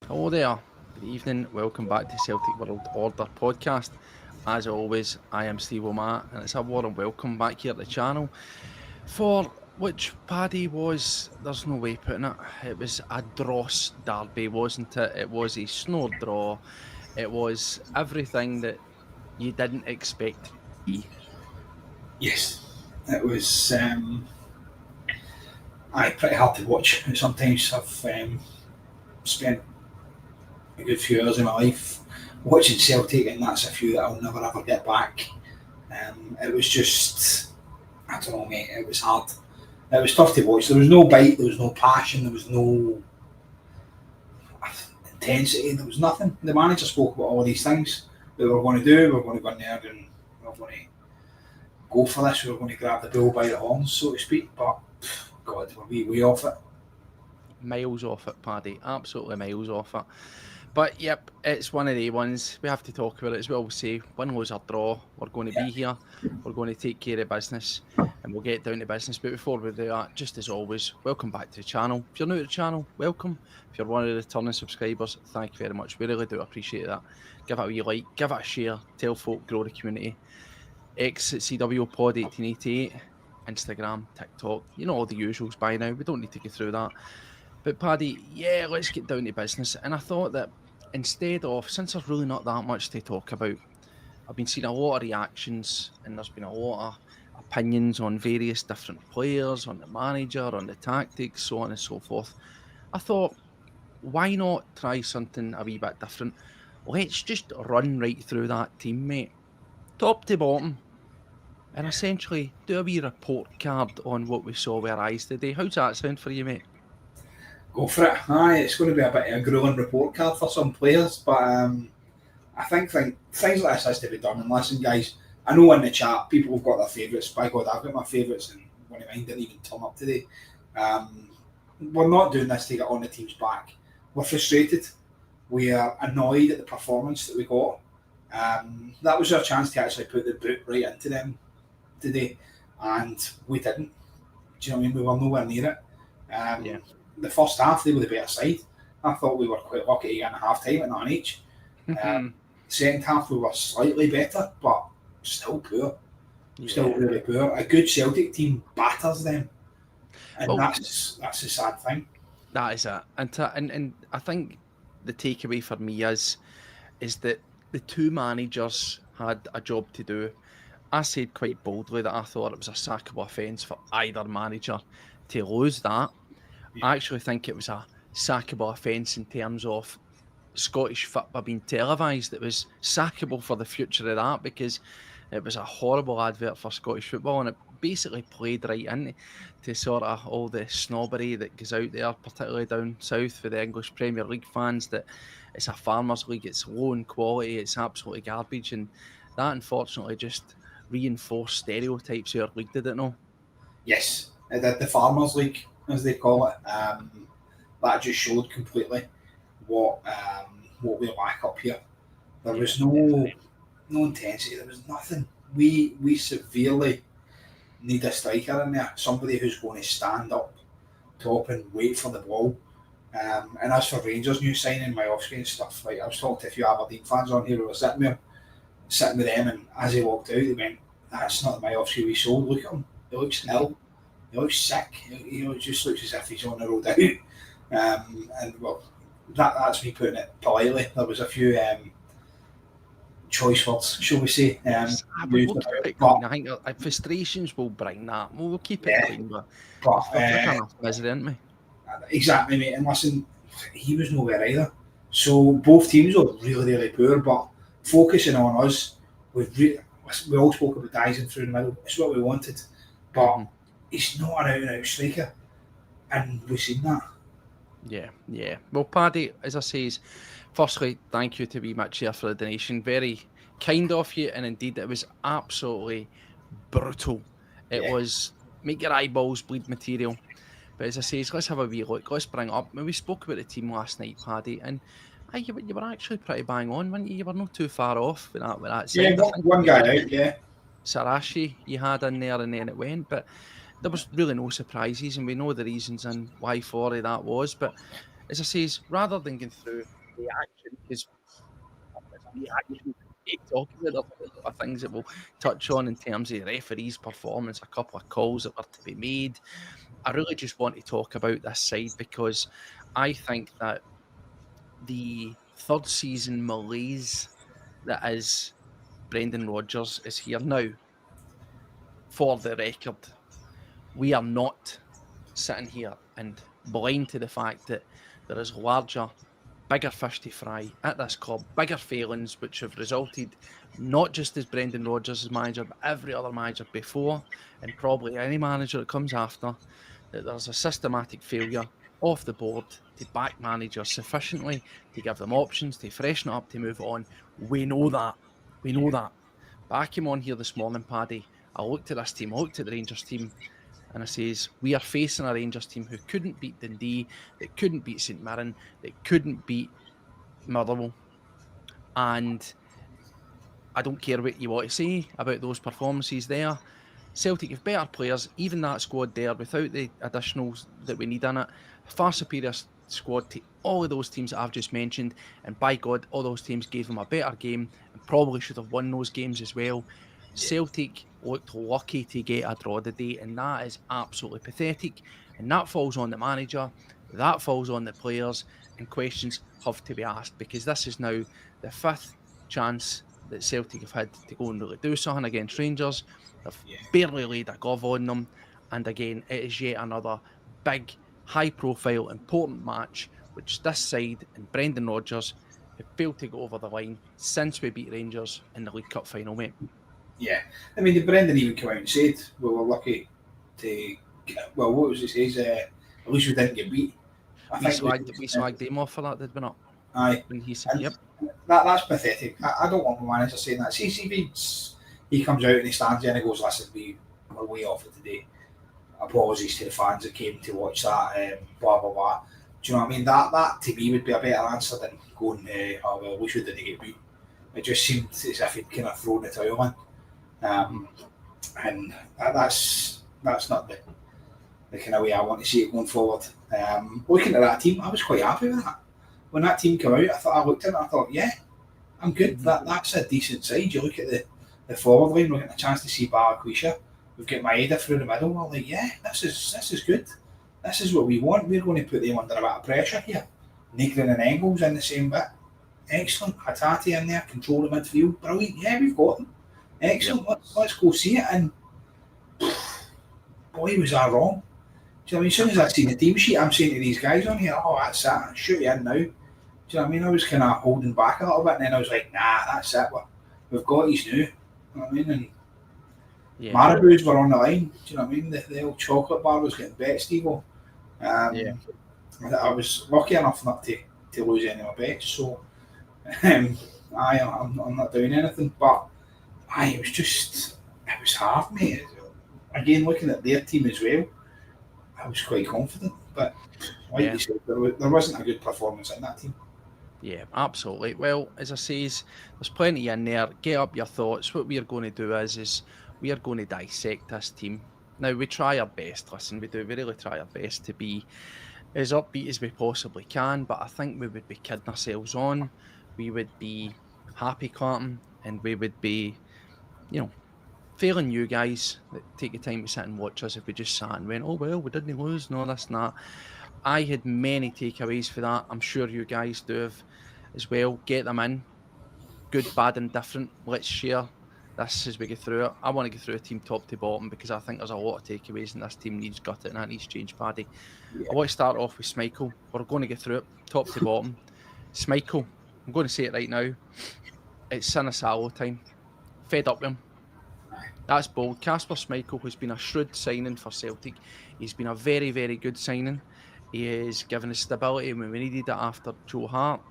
Hello there, good evening, welcome back to Celtic World Order podcast. As always, I am Steve O'Matt and it's a warm welcome back here at the channel for which Paddy was, there's no way putting it, it was a Dross derby, wasn't it? It was a Snore draw, it was everything that you didn't expect to be. Yes, it was pretty hard to watch. Sometimes I've spent a good few hours of my life watching Celtic, and that's a few that I'll never ever get back. It was just, I don't know, mate, it was hard. It was tough to watch. There was no bite, there was no passion, there was no intensity, there was nothing. The manager spoke about all these things that we were going to do. We were going to go in there and we were going to go for this, we were going to grab the bull by the horns, so to speak, but God, were we way off it. Miles off it, Paddy, absolutely miles off it. But yep, it's one of the ones, we have to talk about it as well. We say, win, lose or draw, we're going to be here, we're going to take care of business, and we'll get down to business. But before we do that, just as always, welcome back to the channel. If you're new to the channel, welcome. If you're one of the returning subscribers, thank you very much. We really do appreciate that. Give it a wee like, give it a share, tell folk, grow the community. X at CW Pod 1888, Instagram, TikTok, you know all the usuals by now. We don't need to go through that. But Paddy, yeah, let's get down to business. And I thought that instead of, since there's really not that much to talk about, I've been seeing a lot of reactions and there's been a lot of opinions on various different players, on the manager, on the tactics, so on and so forth. I thought, why not try something a wee bit different? Let's just run right through that team, mate, top to bottom, and essentially do a wee report card on what we saw with our eyes today. How's that sound for you, mate? Go for it. Aye, it's going to be a bit of a grueling report card for some players, but I think things like this has to be done. And listen, guys, I know in the chat people have got their favourites. By God, I've got my favourites, and one of mine didn't even turn up today. We're not doing this to get on the team's back. We're frustrated. We are annoyed at the performance that we got. That was our chance to actually put the boot right into them today, and we didn't. Do you know what I mean? We were nowhere near it. The first half, they were the better side. I thought we were quite lucky to get in half time at 9 each. Second half, we were slightly better, but still poor. Still really poor. A good Celtic team batters them, and that's a sad thing. That is it. And I think the takeaway for me is that the two managers had a job to do. I said quite boldly that I thought it was a sackable offence for either manager to lose that. I actually think it was a sackable offence in terms of Scottish football being televised. It was sackable for the future of that because it was a horrible advert for Scottish football and it basically played right into sort of all the snobbery that goes out there, particularly down south for the English Premier League fans, that it's a farmers league, it's low in quality, it's absolutely garbage, and that unfortunately just reinforced stereotypes of our league, did it not? Yes, the farmers league, as they call it, that just showed completely what we lack up here. There was no intensity. There was nothing. We severely need a striker in there, somebody who's going to stand up top and wait for the ball. And as for Rangers' new signing, my off-screen stuff, like I was talking to a few Aberdeen fans on here who were sitting with them, and as he walked out, they went, "That's not my off-screen we sold. Look at him. He looks ill. He looks sick. It just looks as if he's on the road out." And well, that's me putting it politely. There was a few choice words, shall we say. I think frustrations will bring that. We'll keep it clean, but enough misery, didn't we? Exactly, mate. And listen, he was nowhere either. So both teams were really, really poor, but focusing on us, we all spoke about Dyson through the middle. It's what we wanted, but he's not an out-and-out striker, and we've seen that. Yeah. Well, Paddy, as I say, firstly, thank you to Wee Mitch here for the donation. Very kind of you, and indeed, it was absolutely brutal. It was make your eyeballs bleed material. But as I say, let's have a wee look. Let's bring it up. I mean, we spoke about the team last night, Paddy, and you were actually pretty bang on, weren't you? You were not too far off with that side. Yeah, one guy out, Saracchi you had in there, and then it went. But there was really no surprises, and we know the reasons and why for it that was. But as I says, rather than going through the action, because the action keep talking about, there's a lot of things that we'll touch on in terms of the referee's performance, a couple of calls that were to be made. I really just want to talk about this side because I think that the third season malaise that is Brendan Rodgers is here now. For the record, we are not sitting here and blind to the fact that there is larger, bigger fish to fry at this club, bigger failings which have resulted not just as Brendan Rodgers as manager, but every other manager before, and probably any manager that comes after, that there's a systematic failure off the board to back managers sufficiently, to give them options, to freshen up, to move on. We know that. We know that. But I came on here this morning, Paddy. I looked at this team, I looked at the Rangers team, and I says, we are facing a Rangers team who couldn't beat Dundee, that couldn't beat St Mirren, that couldn't beat Motherwell. And I don't care what you want to say about those performances there. Celtic have better players, even that squad there, without the additionals that we need in it. Far superior squad to all of those teams that I've just mentioned. And by God, all those teams gave them a better game and probably should have won those games as well. Celtic looked lucky to get a draw today, and that is absolutely pathetic. And that falls on the manager, that falls on the players, and questions have to be asked because this is now the fifth chance that Celtic have had to go and really do something against Rangers. They've barely laid a glove on them. And again, it is yet another big, high profile, important match, which this side and Brendan Rodgers have failed to go over the line since we beat Rangers in the League Cup final, mate. Yeah, I mean, Brendan even came out and said we were lucky to. Well, what was he says? At least we didn't get beat. We swagged him off for that, did we not? Aye, When he said, "Yep." That's pathetic. I don't want my manager saying that. See, he comes out and he stands there and he goes, "Listen, we're way off it today. Apologies to the fans that came to watch that. Blah blah blah." Do you know what I mean? That to me would be a better answer than going, "Oh well, we should didn't get beat." It just seemed as if he'd kind of thrown the towel in. And that's not the kind of way I want to see it going forward. Looking at that team, I was quite happy with that. When that team came out, I looked at it and I thought, yeah, I'm good. That's a decent side. You look at the forward line, we're getting a chance to see Barquisha. We've got Maeda through the middle. We're like, yeah, this is good. This is what we want. We're going to put them under a bit of pressure here. Negrin and Engels in the same bit. Excellent. Hatate in there, control the midfield. Brilliant. Yeah, we've got them. Excellent. Yep. Let's go see it. And boy, was I wrong. Do you know what I mean? As soon as I see the team sheet, I'm saying to these guys on here, "Oh, that's it. Shoot you in now." Do you know what I mean? I was kind of holding back a little bit, and then I was like, "Nah, that's it. We've got these new." You know what I mean? And Marabou's were on the line. Do you know what I mean? The old chocolate bar was getting bet, Steve-O. I was lucky enough not to lose any of my bets, so I'm not doing anything. But it was hard, mate. Again, looking at their team as well, I was quite confident. But like you said, there wasn't a good performance in that team. Yeah, absolutely. Well, as I says, there's plenty in there. Get up your thoughts. What we are going to do is we are going to dissect this team. Now, we try our best. Listen, we do. We really try our best to be as upbeat as we possibly can, but I think we would be kidding ourselves on. We would be happy clapping, and we would be, failing you guys that take the time to sit and watch us if we just sat and went, "Oh, well, we didn't lose, no, this and that." I had many takeaways for that. I'm sure you guys do have as well. Get them in. Good, bad, and different. Let's share this as we go through it. I want to go through a team top to bottom because I think there's a lot of takeaways and this team needs gutted and that needs change, Paddy. Yeah. I want to start off with Schmeichel. We're going to go through it top to bottom. Schmeichel, I'm going to say it right now. It's Sinisalo time. Fed up with him. That's bold. Kasper Schmeichel has been a shrewd signing for Celtic. He's been a very, very good signing. He has given us stability when we needed it after Joe Hart.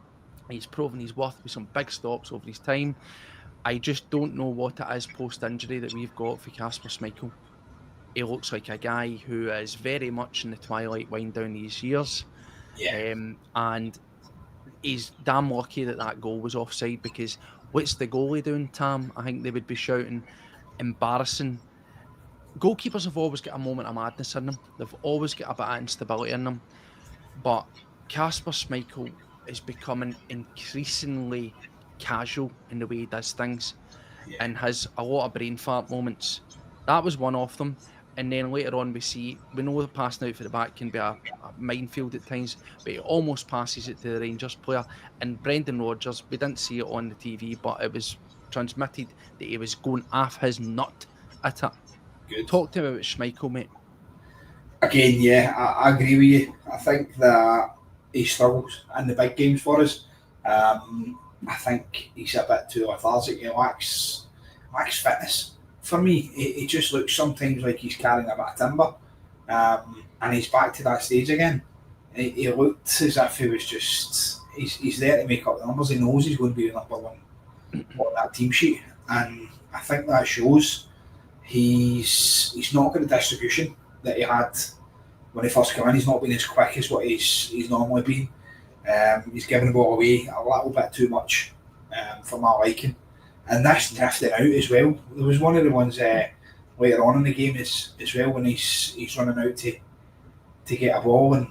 He's proven his worth with some big stops over his time. I just don't know what it is post-injury that we've got for Kasper Schmeichel. He looks like a guy who is very much in the twilight wind down these years. Yeah. And he's damn lucky that goal was offside because what's the goalie doing, Tam? I think they would be shouting embarrassing goalkeepers have always got a moment of madness in them. They've always got a bit of instability in them. But Kasper Schmeichel is becoming increasingly casual in the way he does things Yeah, and has a lot of brain fart moments. That was one of them. And then later on, we know the passing out for the back can be a minefield at times, but he almost passes it to the Rangers player. And Brendan Rodgers, we didn't see it on the TV, but it was transmitted that he was going off his nut at it. good. Talk to me about Schmeichel, mate. Again, yeah, I agree with you. I think that he struggles in the big games for us. I think he's a bit too lethargic. He lacks fitness. For me, he just looks sometimes like he's carrying a bit of timber, and he's back to that stage again. He looked as if he was just he's there to make up the numbers. He knows he's going to be the number one on that team sheet, and I think that shows. He's not got the distribution that he had when he first came in. He's not been as quick as what he's normally been. He's given the ball away a little bit too much for my liking. And that's drifting out as well. There was one of the ones later on in the game as well when he's running out to get a ball, and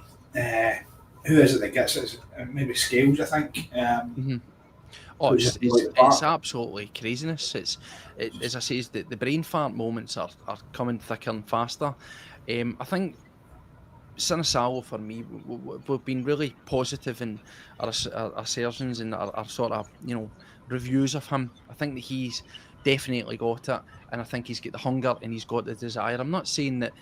who is it that gets it? Maybe Scales, I think. Oh, it's absolutely craziness. As I say, the brain fart moments are coming thicker and faster. I think Sinisalo, for me, we've been really positive in our assertions and our sort of, reviews of him. I think that he's definitely got it, and I think he's got the hunger and he's got the desire. I'm not saying that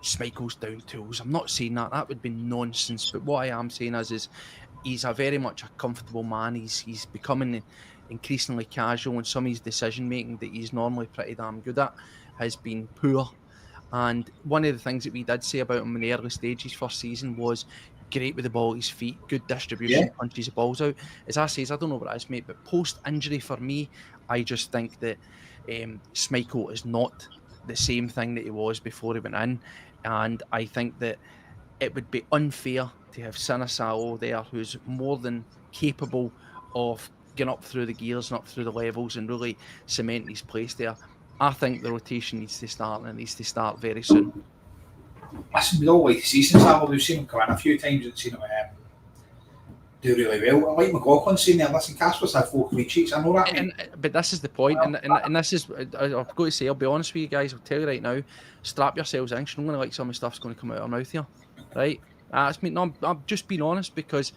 Schmeichel's down tools. I'm not saying that. That would be nonsense. But what I am saying is he's a very much a comfortable man. He's becoming increasingly casual, and some of his decision making that he's normally pretty damn good at has been poor. And one of the things that we did say about him in the early stages first season was great with the ball at his feet, good distribution, punches the balls out. As I say, I don't know what it is, mate, but post-injury for me, I just think that Schmeichel is not the same thing that he was before he went in. And I think that it would be unfair to have Sinisalo there, who's more than capable of getting up through the gears and up through the levels and really cementing his place there. I think the rotation needs to start, and it needs to start very soon. Listen, we all like to see Sinisalo. We've seen him come in a few times and seen him do really well. Like McLaughlin saying there, listen, Casper's had 4 clean sheets. I know that. But this is the point, and this is, I've got to say, I'll be honest with you guys, I'll tell you right now, strap yourselves in, because I'm going to like some of the stuff's going to come out of our mouth here, right? I'm just being honest, because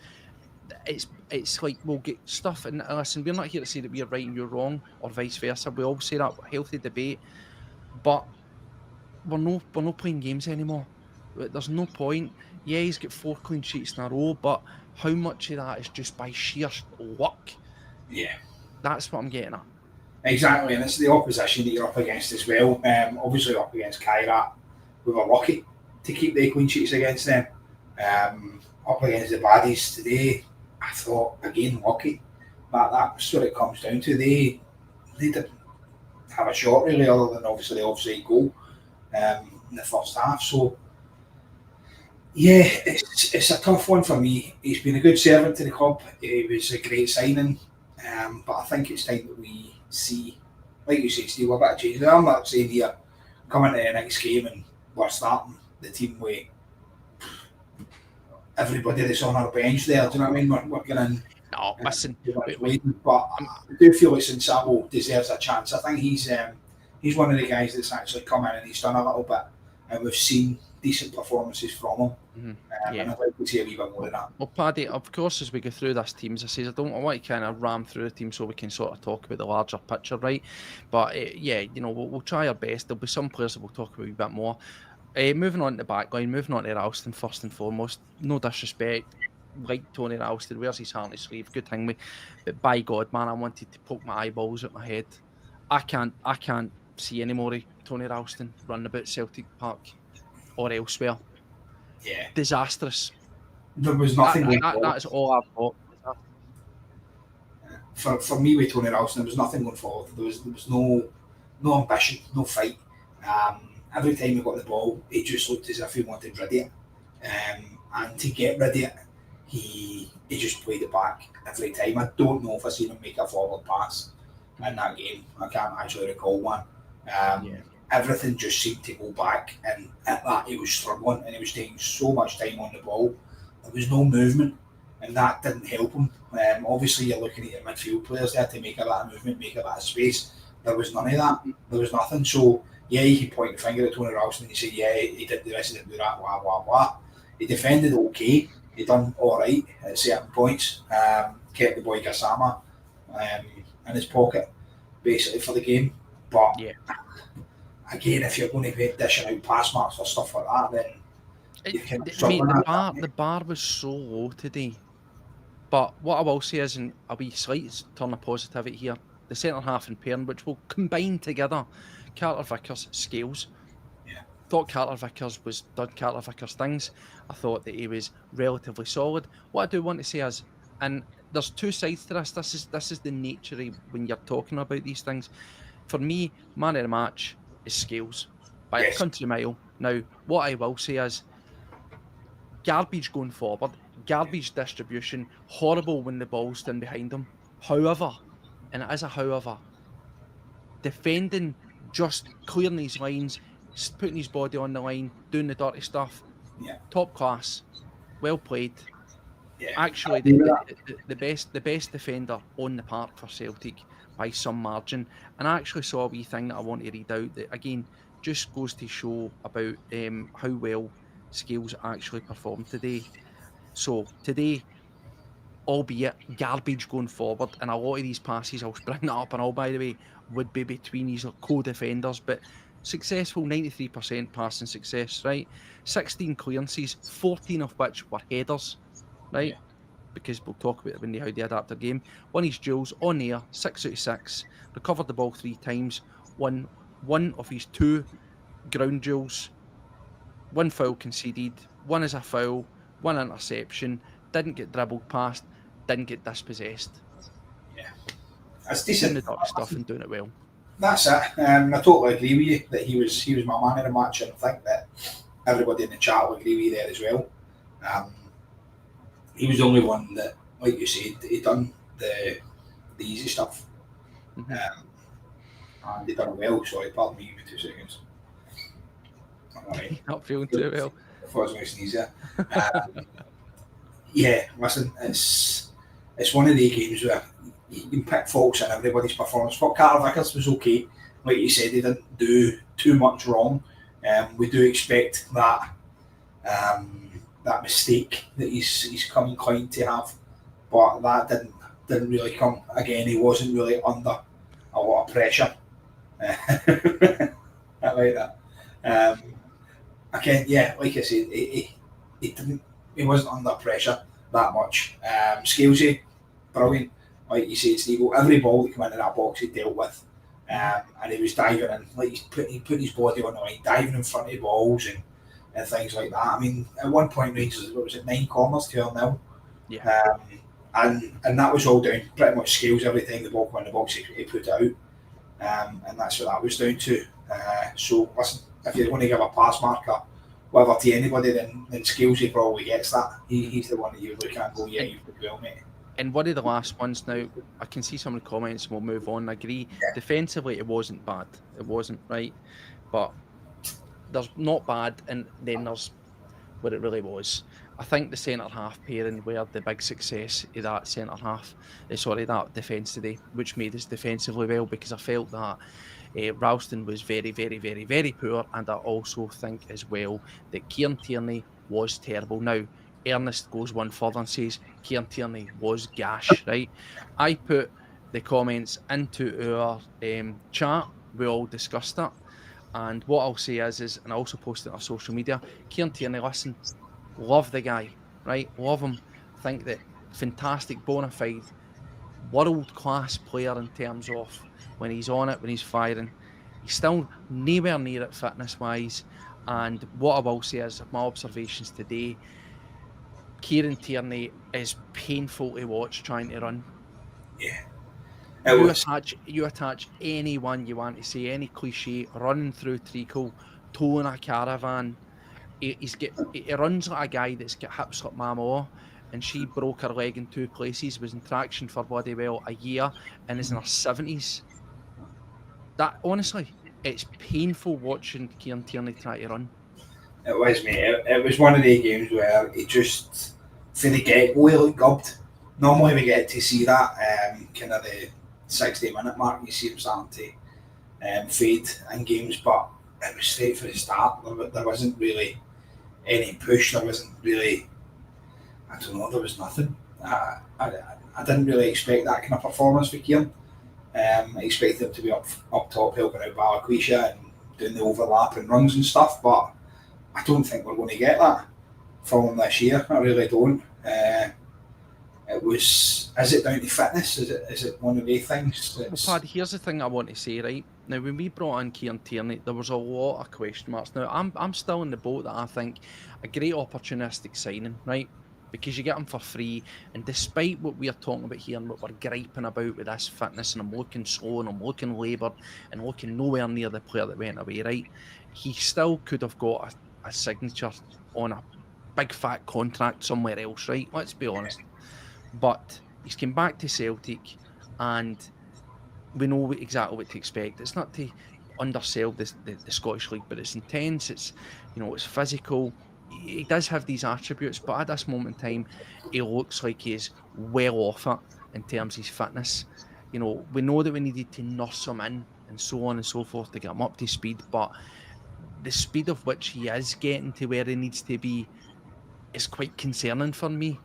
it's like we'll get stuff, and listen, we're not here to say that we're right and you're wrong, or vice versa. We all say that, healthy debate, but we're not playing games anymore. There's no point. Yeah, he's got 4 clean sheets in a row, but how much of that is just by sheer luck? Yeah. That's what I'm getting at. Exactly, and it's the opposition that you're up against as well. Obviously up against Kairat, we were lucky to keep the clean sheets against them. Up against the baddies today, I thought, again, lucky. But that's what it comes down to. They didn't have a shot really, other than obviously the offside goal in the first half. So, yeah, it's a tough one for me. He's been a good servant to the club. He was a great signing. But I think it's time that we see, like you say, Steve, a bit of change. I'm not saying here, coming to the next game and we're starting the team with everybody that's on our bench there. Do you know what I mean? We're going to. No, listen. But I do feel like Sinisalo deserves a chance. I think he's one of the guys that's actually come in and he's done a little bit, and we've seen decent performances from him. And I'd like to see a wee bit more of that. Well, Paddy, of course, as we go through this team, as I say, I want to kind of ram through the team so we can sort of talk about the larger picture, right? But we'll try our best. There'll be some players that we'll talk about a wee bit more. Moving on to the back line, moving on to Ralston first and foremost. No disrespect, like Tony Ralston, wears his heart on his sleeve, good thing me. But by God, man, I wanted to poke my eyeballs at my head. I can't see any more of Tony Ralston running about Celtic Park or elsewhere. Yeah, disastrous. There was nothing. That is all I've got. For me with Tony Ralston, there was nothing going forward. There was no ambition, no fight. Every time he got the ball, it just looked as if he wanted rid of it. And to get rid of it, he just played it back every time. I don't know if I've seen him make a forward pass in that game. I can't actually recall one. everything just seemed to go back, and at that he was struggling and he was taking so much time on the ball. There was no movement, and that didn't help him. Obviously, you're looking at your midfield players there to make a bit of movement, make a bit of space. There was none of that. There was nothing. So, yeah, you can point the finger at Tony Ralston and you say, yeah, he did this, he didn't do that, blah, blah, blah. He defended okay. He done all right at certain points. Kept the boy Gassama in his pocket, basically, for the game. But, again, if you're going to be dishing out pass marks or stuff like that, then the bar was so low today. But what I will say is, and a wee slight turn of positivity here, the centre half and pairing, which will combine together, Carter Vickers, Scales. Thought Carter Vickers done Carter Vickers things. I thought that he was relatively solid. What I do want to say is, and there's two sides to this. This is the nature of when you're talking about these things. For me, man of the match is Scales by a country mile. Now, what I will say is, garbage going forward, garbage distribution, horrible when the ball's done behind him. However, and it is a however, defending, just clearing these lines, putting his body on the line, doing the dirty stuff, top class, well played. Actually, the best defender on the park for Celtic by some margin. And I actually saw a wee thing that I want to read out that, again, just goes to show about how well Scales actually performed today. So today, albeit garbage going forward, and a lot of these passes, I'll bring that up and all, by the way, would be between these co-defenders, but successful, 93% passing success, right? 16 clearances, 14 of which were headers, right? Because we'll talk about it when how they adapt their game. Won his duels on air, 6 out of 6, recovered the ball 3 times, won one of his 2 ground duels, 1 foul conceded, 1 as a foul, 1 interception, didn't get dribbled past, didn't get dispossessed. That's decent. Doing the dirty stuff and doing it well. That's it. I totally agree with you that he was my man in the match, and I think that everybody in the chat will agree with you there as well. He was the only one that, like you said, he done the easy stuff. And he done it well. Sorry, pardon me for 2 seconds. Not feeling too well. Before I was going to sneeze there. Listen, it's one of the games where you can pick faults in everybody's performance. But Carter Vickers was okay. Like you said, he didn't do too much wrong. We do expect that that mistake that he's come inclined to have, but that didn't really come. Again, he wasn't really under a lot of pressure. I like that. Again, like I said, he wasn't under pressure that much. Scalesy, brilliant. Like you said, Steve, every ball that came into that box he dealt with, and he was diving in, like he put his body on the line, diving in front of balls and things like that. I mean, at one point, Rangers, what was it, 9 corners to 0-0? And that was all down, pretty much Scales every time the ball came in the box he put out, and that's what that was down to. So listen, if you're going to give a pass marker, whatever, to anybody, then Scalesy probably gets that. He's the one that you look at and go, yeah, you put well, mate. And one of the last ones now, I can see some of the comments and we'll move on. I agree. Defensively, it wasn't bad. It wasn't, right? But there's not bad, and then there's what it really was. I think the centre-half pairing were the big success of that centre-half, that defence today, which made us defensively well, because I felt that Ralston was very, very, very, very poor, and I also think as well that Kieran Tierney was terrible. Now, Ernest goes one further and says Kieran Tierney was gash, right? I put the comments into our chat. We all discussed it. And what I'll say is, and I also posted it on social media, Kieran Tierney, listen, love the guy, right? Love him. Think that fantastic, bona fide, world-class player in terms of when he's on it, when he's firing. He's still nowhere near it fitness-wise. And what I will say is, my observations today, Kieran Tierney is painful to watch trying to run. You attach anyone you want to say, any cliche, running through treacle, towing a caravan. He runs like a guy that's got hips like Mamo, and she broke her leg in 2 places, was in traction for bloody well a year, and is in her 70s. That, honestly, it's painful watching Kieran Tierney try to run. It was, mate. It was one of the games where he just, for the get-go, he looked gubbed. Normally we get to see that kind of the 60-minute mark, you see him starting to fade in games, but it was straight for the start. There wasn't really any push, there wasn't really, I don't know, there was nothing. I didn't really expect that kind of performance for Kieran. I expected him to be up top helping out Balakwisha and doing the overlap and runs and stuff, but I don't think we're going to get that from him this year. I really don't. Is it down to fitness? Is it one of the things? Well, Paddy, here's the thing I want to say, right? Now, when we brought in Kieran Tierney, there was a lot of question marks. Now, I'm still in the boat that I think a great opportunistic signing, right? Because you get him for free, and despite what we are talking about here and what we're griping about with this fitness, and I'm looking slow and I'm looking laboured and looking nowhere near the player that went away, right? He still could have got a signature on a big fat contract somewhere else, right? Let's be honest. But he's come back to Celtic, and we know exactly what to expect. It's not to undersell the Scottish League, but it's intense. It's it's physical. He does have these attributes, but at this moment in time, he looks like he is well off it in terms of his fitness. We know that we needed to nurse him in and so on and so forth to get him up to speed, but the speed of which he is getting to where he needs to be is quite concerning for me.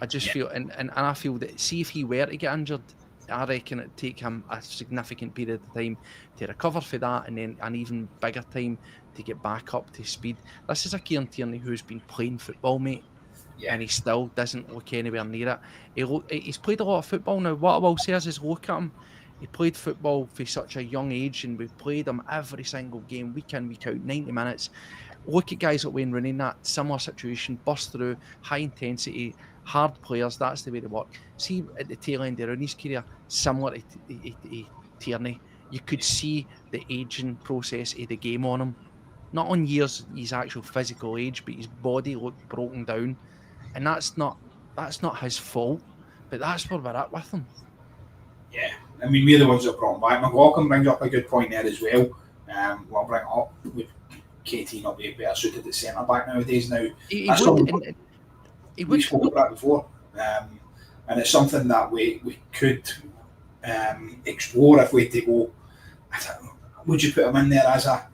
I just feel, and I feel that, see, if he were to get injured, I reckon it'd take him a significant period of time to recover for that, and then an even bigger time to get back up to speed. This is a Kieran Tierney who's been playing football, mate, and he still doesn't look anywhere near it. He's played a lot of football now. What I will say is look at him. He played football for such a young age, and we've played him every single game, week in, week out, 90 minutes. Look at guys like Wayne Rooney in that similar situation, burst through, high intensity, hard players. That's the way they work. See, at the tail end of Rooney's career, similar to Tierney, you could see the aging process of the game on him. Not on years, his actual physical age, but his body looked broken down, and that's not his fault. But that's where we're at with him. Yeah, I mean, we're the ones that brought him back. McLaughlin brings up a good point there as well. We'll bring it up with KT not being better suited at centre back nowadays. Now, He we would. spoke about that before, and it's something that we could explore if we had to go. I don't know, would you put him in there as a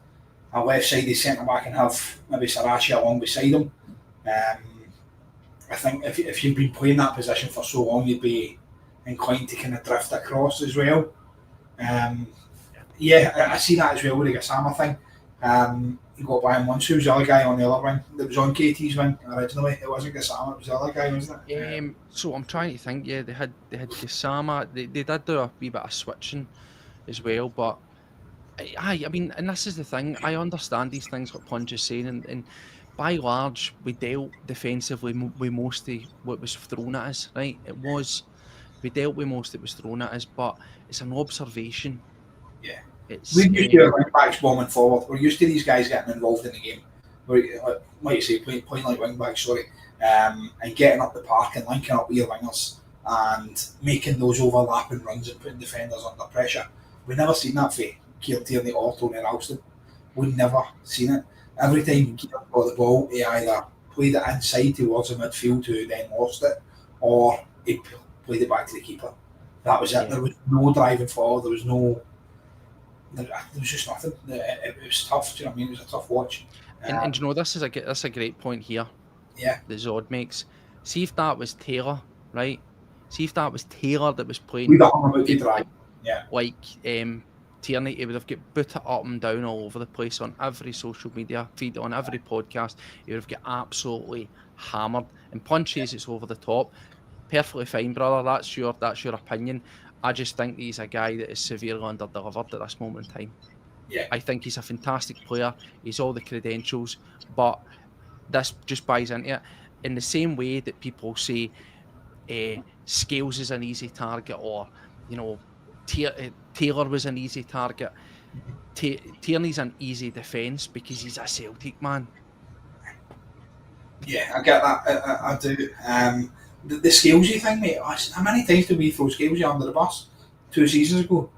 left-sided centre back and have maybe Saracchi along beside him? I think if you've been playing that position for so long, you'd be inclined to kind of drift across as well. I see that as well with the Gassama thing. You got by him once. Who was the other guy on the other wing that was on KT's wing originally? It wasn't Gassama, it was the other guy, wasn't it? So I'm trying to think. Yeah, they had Gassama. They did do a wee bit of switching as well, but I mean, and this is the thing. I understand these things what Punch is saying, and by and large, we dealt defensively with most of what was thrown at us. Right? We dealt with most that was thrown at us, but it's an observation. Yeah. We're used to our wing backs bombing forward. We're used to these guys getting involved in the game. Like you say, playing like wing backs, and getting up the park and linking up with your wingers and making those overlapping runs and putting defenders under pressure. We never seen that for Kieran Tierney or Tony Ralston. We never seen it. Every time Kieran got the ball, he either played it inside towards the midfield who then lost it, or he played it back to the keeper. That was it. Yeah. There was no driving forward. There was just nothing. It was tough. Do you know what I mean? It was a tough watch. And you know, that's a great point here. Yeah. The Zod makes. See if that was Taylor, right? See if that was Taylor that was playing. We'd have hung about to drag. Yeah. Like Tierney, he would have got booted up and down all over the place on every social media feed, on every podcast. He would have got absolutely hammered. And punches, it's over the top. Perfectly fine, brother. That's your opinion. I just think he's a guy that is severely under-delivered at this moment in time. Yeah. I think he's a fantastic player. He's all the credentials, but this just buys into it. In the same way that people say Scales is an easy target, or Taylor was an easy target. Tierney's an easy defence because he's a Celtic man. Yeah, I get that. I do. The Scalesy thing, mate. How many times did we throw Scalesy under the bus 2 seasons ago?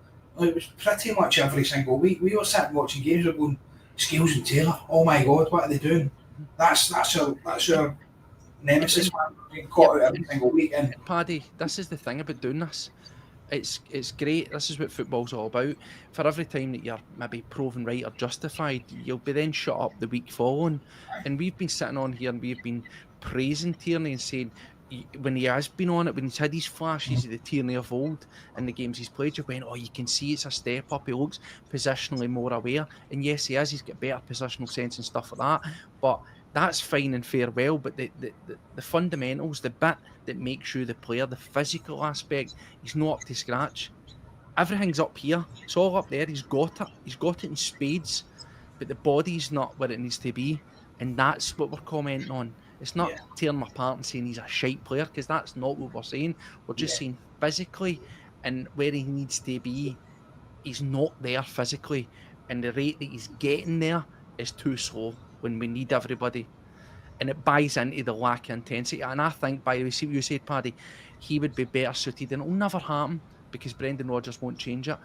it was pretty much every single week. We were sitting watching games, we're going, Scales and Taylor, oh my God, what are they doing? That's our nemesis, man. Being caught out every single week. And Paddy, this is the thing about doing this. It's great. This is what football's all about. For every time that you're maybe proven right or justified, you'll be then shut up the week following. And we've been sitting on here and we've been praising Tierney and saying, when he has been on it, when he's had these flashes of the Tierney of old in the games he's played, you're going, oh, you can see it's a step up. He looks positionally more aware. And yes, he is. He's got better positional sense and stuff like that. But that's fine and fair well. But the fundamentals, the bit that makes you the player, the physical aspect, he's not up to scratch. Everything's up here. It's all up there. He's got it. He's got it in spades. But the body's not where it needs to be. And that's what we're commenting on. It's not tearing him apart and saying he's a shite player, because that's not what we're saying. We're just saying physically and where he needs to be, he's not there physically. And the rate that he's getting there is too slow when we need everybody. And it buys into the lack of intensity. And I think, by the way, see what you said, Paddy, he would be better suited, and it'll never happen because Brendan Rodgers won't change it.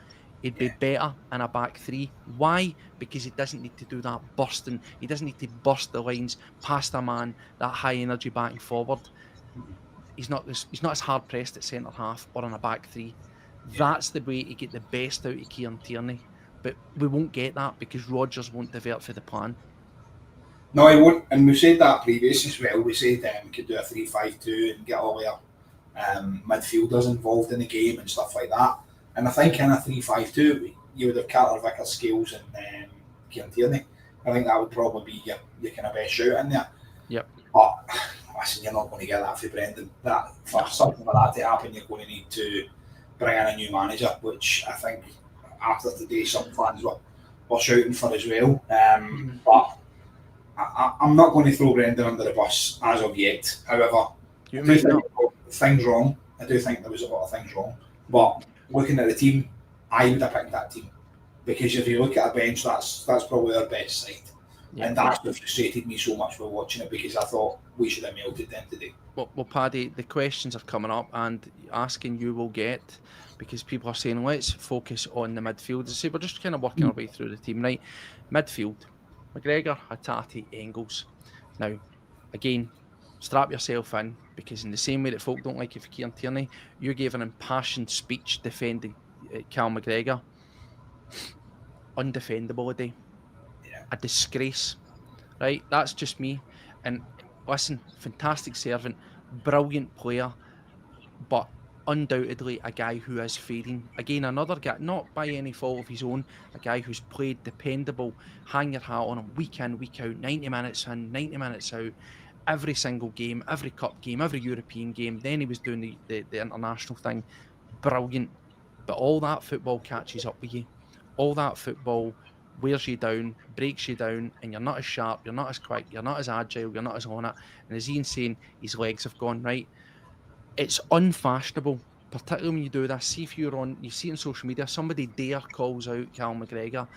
He'd be better in a back three. Why? Because he doesn't need to do that bursting. He doesn't need to burst the lines past a man, that high energy back and forward. He's not as hard pressed at centre half or in a back three. That's the way to get the best out of Kieran Tierney. But we won't get that because Rodgers won't divert for the plan. No, he won't. And we said that previously as well. We said we could do a 3-5-2 and get all our midfielders involved in the game and stuff like that. And I think in a 3-5-2, you would have Carter, Vickers, Scales and Kieran Tierney. I think that would probably be your kind of best shout in there. Yep. But listen, you're not going to get that for Brendan. For something like that to happen, you're going to need to bring in a new manager, which I think after today some fans were shouting for as well. But I'm not going to throw Brendan under the bus as of yet. However, I do think things wrong. I do think there was a lot of things wrong. But looking at the team, I would have picked that team, because if you look at a bench, that's probably our best side. Yeah. And that's what frustrated me so much while watching it, because I thought we should have melted them today. Well, Paddy, the questions are coming up, and asking you will get, because people are saying, let's focus on the midfield. So we're just kind of working our way through the team, right? Midfield, McGregor, Hatate, Engels. Now, again, strap yourself in, because in the same way that folk don't like it for Kieran Tierney, you gave an impassioned speech defending Cal McGregor. Undefendable today. A disgrace, right? That's just me. And listen, fantastic servant, brilliant player, but undoubtedly a guy who is fading. Again, another guy, not by any fault of his own, a guy who's played dependable, hang your hat on him week in, week out, 90 minutes in, 90 minutes out, every single game, every cup game, every European game. Then he was doing the international thing. Brilliant. But all that football catches up with you. All that football wears you down, breaks you down, and you're not as sharp, you're not as quick, you're not as agile, you're not as on it. And as Ian's saying, his legs have gone, right? It's unfashionable, particularly when you do this. See if you're on, you see on social media, somebody dare calls out Cal McGregor,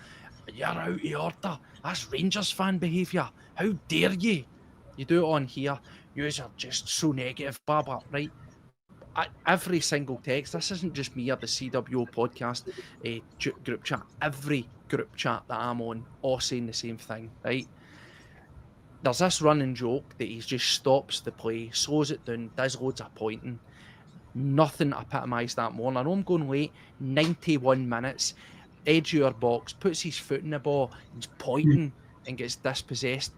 you're out of order. That's Rangers fan behaviour. How dare you? You do it on here, you are just so negative, blah, blah, right? Every single text, this isn't just me or the CWO podcast group chat, every group chat that I'm on, all saying the same thing, right? There's this running joke that he just stops the play, slows it down, does loads of pointing. Nothing epitomised that more. I know I'm going late, 91 minutes, edge of your box, puts his foot in the ball, he's pointing and gets dispossessed.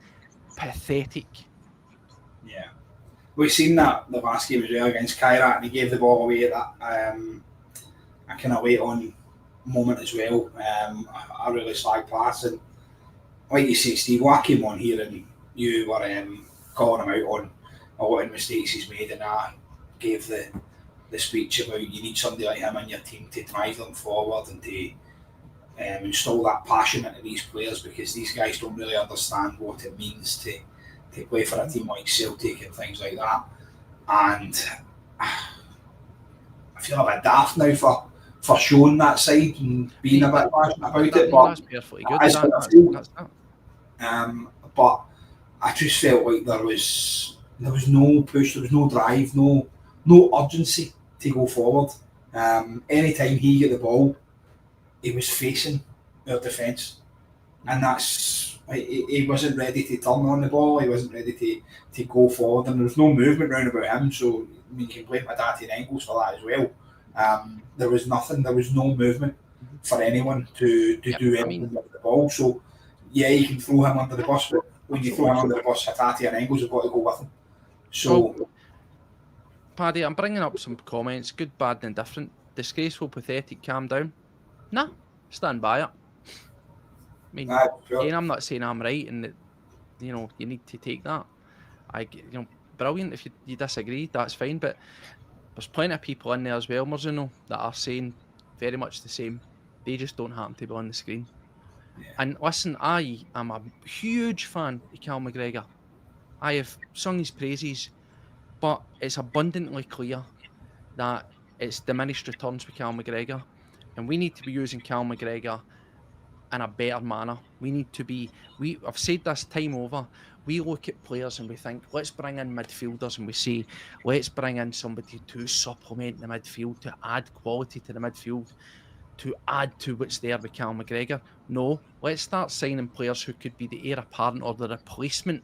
Pathetic. Yeah. We've seen that the last game as well against Kairat, and he gave the ball away at that a kind of wait on moment as well. A really slag pass, and like you say, Steve, I came on here and you were calling him out on a lot of mistakes he's made, and I gave the speech about you need somebody like him in your team to drive them forward and to install that passion into these players, because these guys don't really understand what it means to play for a team like Celtic and things like that. And I feel a bit daft now for showing that side and being a bit passionate about it. But that's perfectly good. But I just felt like there was no push, there was no drive, no urgency to go forward. Anytime he get the ball, he was facing our defence, and that's he wasn't ready to turn on the ball. He wasn't ready to go forward, and there was no movement round about him. So I mean, you can blame Haddad and Engels for that as well. There was nothing. There was no movement for anyone to do anything with the ball. So yeah, you can throw him under the bus, but when you throw him under the bus, Haddad and Engels have got to go with him. So, Paddy, I'm bringing up some comments. Good, bad, and indifferent. Disgraceful, pathetic. Calm down. Nah, stand by it. I mean, again, I'm not saying I'm right, and that, you know, you need to take that. Brilliant. If you disagree, that's fine. But there's plenty of people in there as well, Marzuno, that are saying very much the same. They just don't happen to be on the screen. Yeah. And listen, I am a huge fan of Cal McGregor. I have sung his praises, but it's abundantly clear that it's diminished returns with Cal McGregor, and we need to be using Cal McGregor in a better manner. We need to be. I've said this time over. We look at players and we think, let's bring in midfielders, and we say, let's bring in somebody to supplement the midfield, to add quality to the midfield, to add to what's there with Cal McGregor. No, let's start signing players who could be the heir apparent or the replacement,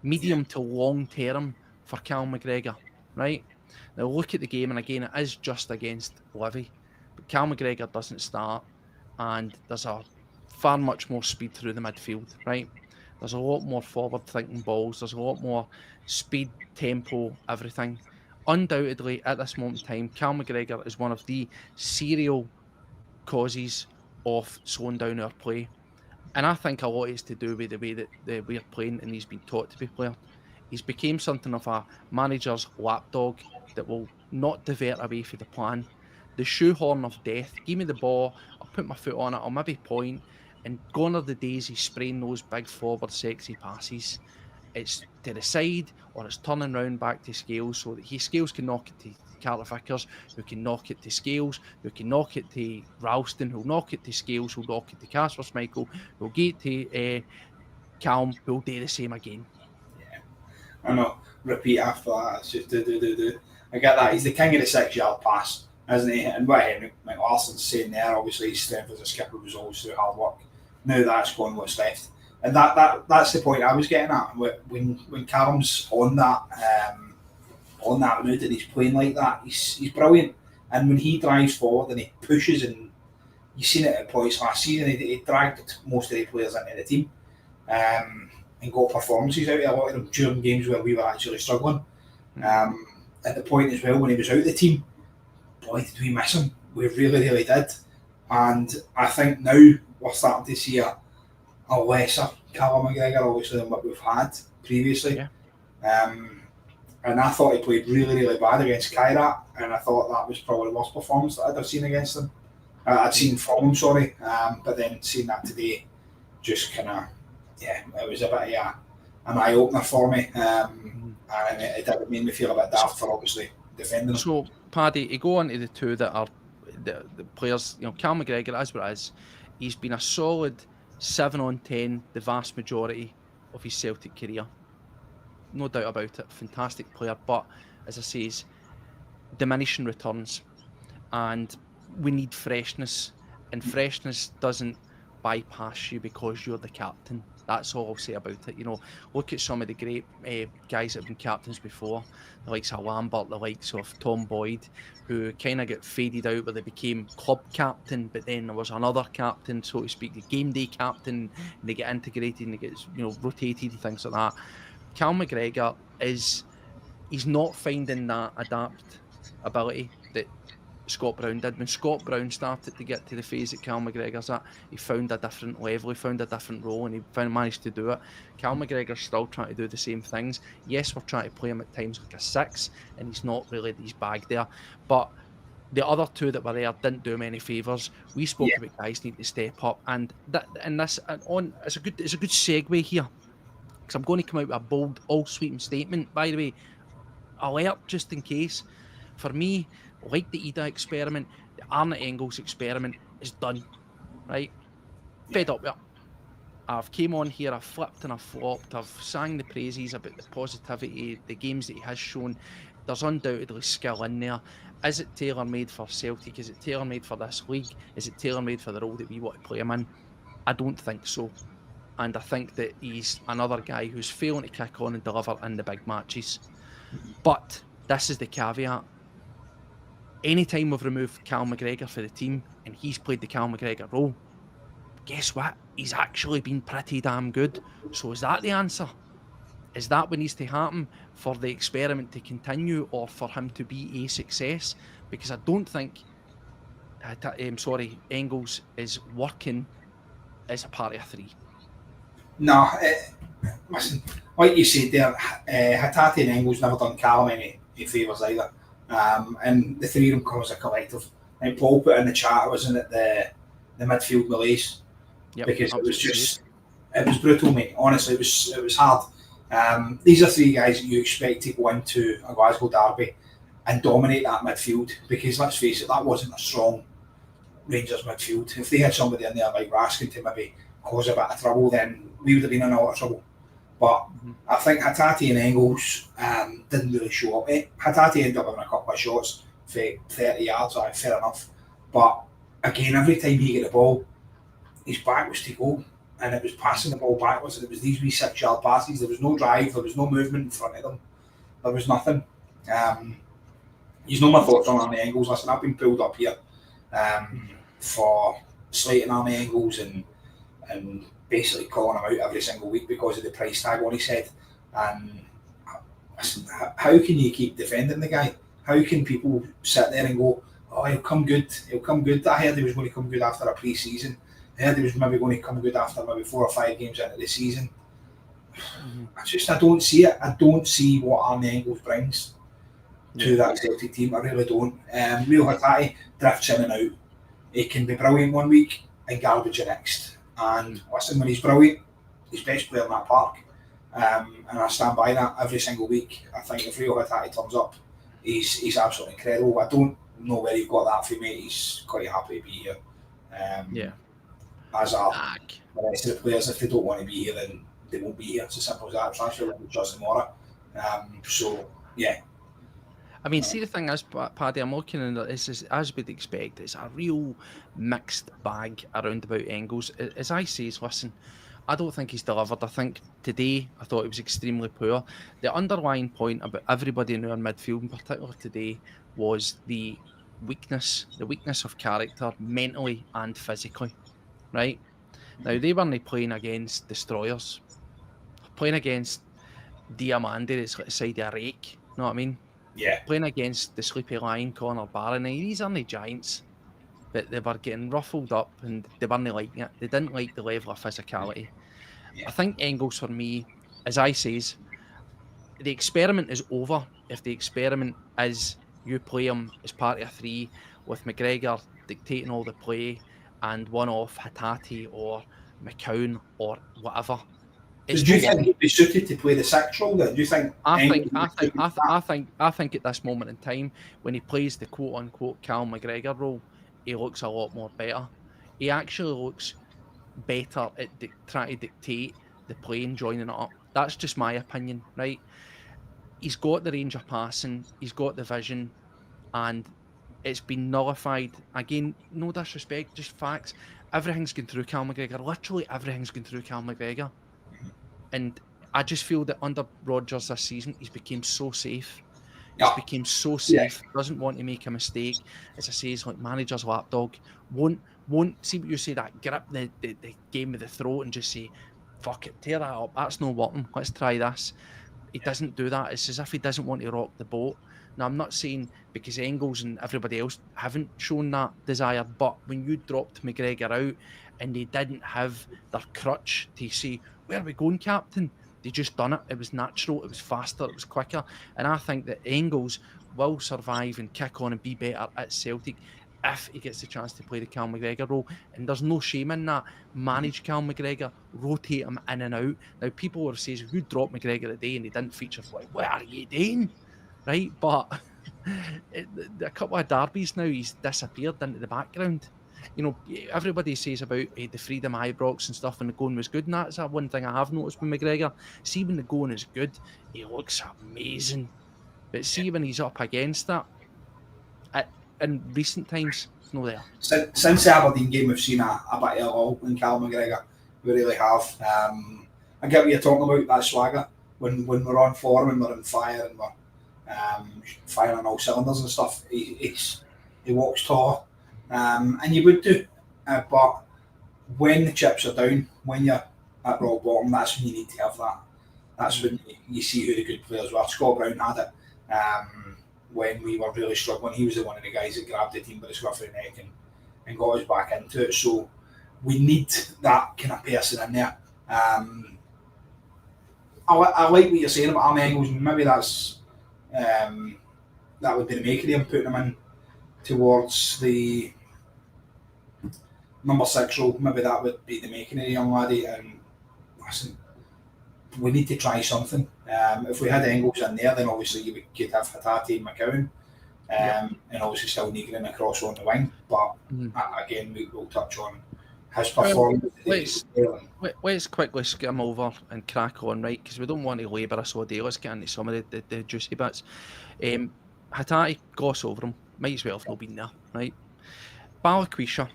medium to long term, for Cal McGregor, right? Now look at the game, and again, it is just against Livy, but Cal McGregor doesn't start, and there's a far much more speed through the midfield, right? There's a lot more forward-thinking balls. There's a lot more speed, tempo, everything. Undoubtedly, at this moment in time, Cal McGregor is one of the serial causes of slowing down our play. And I think a lot is to do with the way that we're playing and he's been taught to be played. He's became something of a manager's lapdog that will not divert away from the plan. The shoehorn of death. Give me the ball, I'll put my foot on it, I'll maybe point, and gone are the days he's spraying those big forward sexy passes. It's to the side, or it's turning round back to Scales, so that Scales can knock it to Carter Vickers, who can knock it to Scales, who can knock it to Ralston, who'll knock it to Scales, who'll knock it to Casper Schmeichel, who'll get to Calm, who'll do the same again. Yeah, I know. Repeat after that. It's just do. I get that. He's the king of the 6-yard pass, isn't he? And what Henrik Larson's saying there, obviously his strength as a skipper was always through hard work. Now that's gone, what's left. And that's the point I was getting at. When Callum's on that mood and he's playing like that, he's brilliant. And when he drives forward and he pushes, and you've seen it at points last season, he dragged most of the players into the team and got performances out of a lot of them during games where we were actually struggling. At the point as well when he was out of the team, boy, did we miss him. We really, really did. And I think now we're starting to see a lesser Callum McGregor, obviously, than what we've had previously. Yeah. And I thought he played really, really bad against Kairat, and I thought that was probably the worst performance that I'd have seen against him. I'd seen from him, sorry. But then seeing that today, just kind of, it was a bit of an eye-opener for me. And it did make me feel a bit daft for obviously defending him. So, Paddy, to go on to the two that are the players, Cal McGregor, as what it is, he's been a solid 7 on 10 the vast majority of his Celtic career. No doubt about it. Fantastic player, but as I say, he's diminishing returns, and we need freshness, and freshness doesn't bypass you because you're the captain. That's all I'll say about it. Look at some of the great guys that have been captains before, the likes of Lambert, the likes of Tom Boyd, who kind of got faded out where they became club captain, but then there was another captain, so to speak, the game day captain, and they get integrated and they get rotated and things like that. Cal McGregor he's not finding that adapt ability that Scott Brown did. When Scott Brown started to get to the phase that Cal McGregor's at, he found a different level, he found a different role, and he managed to do it. Cal McGregor's still trying to do the same things. Yes, we're trying to play him at times like a 6, and he's not really his bag there. But the other two that were there didn't do him any favours. We spoke about guys need to step up, and it's a good segue here, because I'm going to come out with a bold, all-sweeping statement. By the way, alert just in case. For me, like the Ida experiment, the Arne Engels experiment is done, right? Fed up with it. I've came on here, I've flipped and I've flopped, I've sang the praises about the positivity, the games that he has shown. There's undoubtedly skill in there. Is it tailor-made for Celtic? Is it tailor-made for this league? Is it tailor-made for the role that we want to play him in? I don't think so. And I think that he's another guy who's failing to kick on and deliver in the big matches. But this is the caveat. Anytime we've removed Cal McGregor for the team and he's played the Cal McGregor role, guess what? He's actually been pretty damn good. So is that the answer? Is that what needs to happen for the experiment to continue or for him to be a success? Because I don't think, Engels is working as a part of 3. No, listen, like you said there, Hatate and Engels never done Callum any favours either. And the three of them come as a collective. And Paul put in the chat, wasn't it, the midfield malaise? Yep, because it was just, it was brutal, mate. Honestly, it was hard. These are three guys that you expect to go into a Glasgow derby and dominate that midfield, because let's face it, that wasn't a strong Rangers midfield. If they had somebody in there like Raskin to maybe cause a bit of trouble, then we would have been in a lot of trouble. But I think Hatate and Engels didn't really show up. Hatate ended up having a couple of shots for 30 yards, fair enough. But again, every time he got the ball, his back was to goal, and it was passing the ball backwards, and it was these wee 6-yard passes. There was no drive, there was no movement in front of them, there was nothing. You know my thoughts on Arnie Engels. Listen, I've been pulled up here for slating Arnie Engels and basically calling him out every single week because of the price tag on his head. And listen, how can you keep defending the guy? How can people sit there and go, oh, he'll come good. I heard he was going to come good after a pre-season. I heard he was maybe going to come good after maybe 4 or 5 games into the season. I don't see it. I don't see what Arnie Engels brings to that Celtic team. I really don't. Real Hatate drifts in and out. He can be brilliant one week and garbage the next. And listen, when he's brilliant, he's best player in that park. And I stand by that every single week. I think if Real Hatate turns up, he's absolutely incredible. I don't know where he got that from, mate. He's quite happy to be here. As are the rest of the players. If they don't want to be here, then they won't be here. It's as simple as that. Transfer will be just tomorrow. So, yeah. I mean, see, the thing is, Paddy, I'm looking at it, is, as we'd expect, it's a real mixed bag around about Engels. As I say, listen, I don't think he's delivered. I think today, I thought he was extremely poor. The underlying point about everybody in our midfield, in particular today, was the weakness of character, mentally and physically, right? Now, they weren't playing against destroyers. Playing against Diamande, that's like the side of a rake, you know what I mean? Yeah. Playing against the Sleepy Lion, Connor Barron, these aren't the giants, but they were getting ruffled up and they weren't liking it. They didn't like the level of physicality. I think Engels, for me, as I says, the experiment is over. If the experiment is you play him as part of a 3 with McGregor dictating all the play and one off Hatate or McCown or whatever. Do you think he'd be suited to play the 6 role then? Do you think? I think at this moment in time, when he plays the quote unquote Cal McGregor role, he looks a lot more better. He actually looks better at trying to dictate the play and joining it up. That's just my opinion, right? He's got the range of passing, he's got the vision, and it's been nullified. Again, no disrespect, just facts. Everything's gone through Cal McGregor. Literally everything's gone through Cal McGregor. And I just feel that under Rodgers this season, he's become so safe. Doesn't want to make a mistake. As I say, he's like manager's lapdog. Won't see what you say, that grip the game with the throat and just say, fuck it, tear that up. That's not working. Let's try this. He doesn't do that. It's as if he doesn't want to rock the boat. Now, I'm not saying because Engels and everybody else haven't shown that desire, but when you dropped McGregor out and they didn't have their crutch to say, where are we going, Captain? They just done it. It was natural. It was faster. It was quicker. And I think that Engels will survive and kick on and be better at Celtic if he gets the chance to play the Cal McGregor role. And there's no shame in that. Manage Cal McGregor, rotate him in and out. Now, people were saying, who dropped McGregor today and he didn't feature? Like, what are you doing? Right? But a couple of derbies now, he's disappeared into the background. You know, everybody says about the freedom Ibrox and stuff when the going was good, and that's one thing I have noticed with McGregor. See, when the going is good, he looks amazing. But see, when he's up against that, In recent times, it's not there. Since the Aberdeen game, we've seen a bit of it all in Cal McGregor. We really have. I get what you're talking about, that swagger. When we're on form and we're on fire and we're firing on all cylinders and stuff, he walks tall. And you would do. But when the chips are down, when you're at rock bottom, that's when you need to have that. That's when you see who the good players were. Scott Brown had it when we were really struggling. He was the one of the guys that grabbed the team by the scruff of the neck and got us back into it. So we need that kind of person in there. I like what you're saying about Army Engels. Maybe that's that would be the making of him, putting him in towards the number 6 role. Maybe that would be the making of the young laddie. And listen, we need to try something. If we had Engels in there, then obviously you could have Hatate and McCowan, and obviously still Nigrin across on the wing. But again, we'll touch on his performance. Let's quickly skim over and crack on, right? Because we don't want to labour us all day. Let's get into some of the juicy bits. Hatate, gloss over him. Might as well have not been there, right? Balikwisha.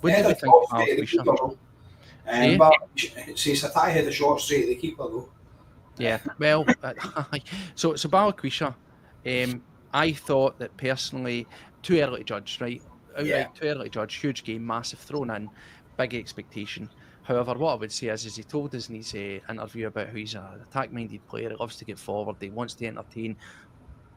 What do we think of Balikwisha? But it says Hatate had a short straight at the keeper though. Yeah, well, so Balikwisha, I thought that personally, too early to judge, right? Outright, too early to judge. Huge game, massive, thrown in, big expectation. However, what I would say is he told us in his interview about how he's an attack-minded player. He loves to get forward. He wants to entertain.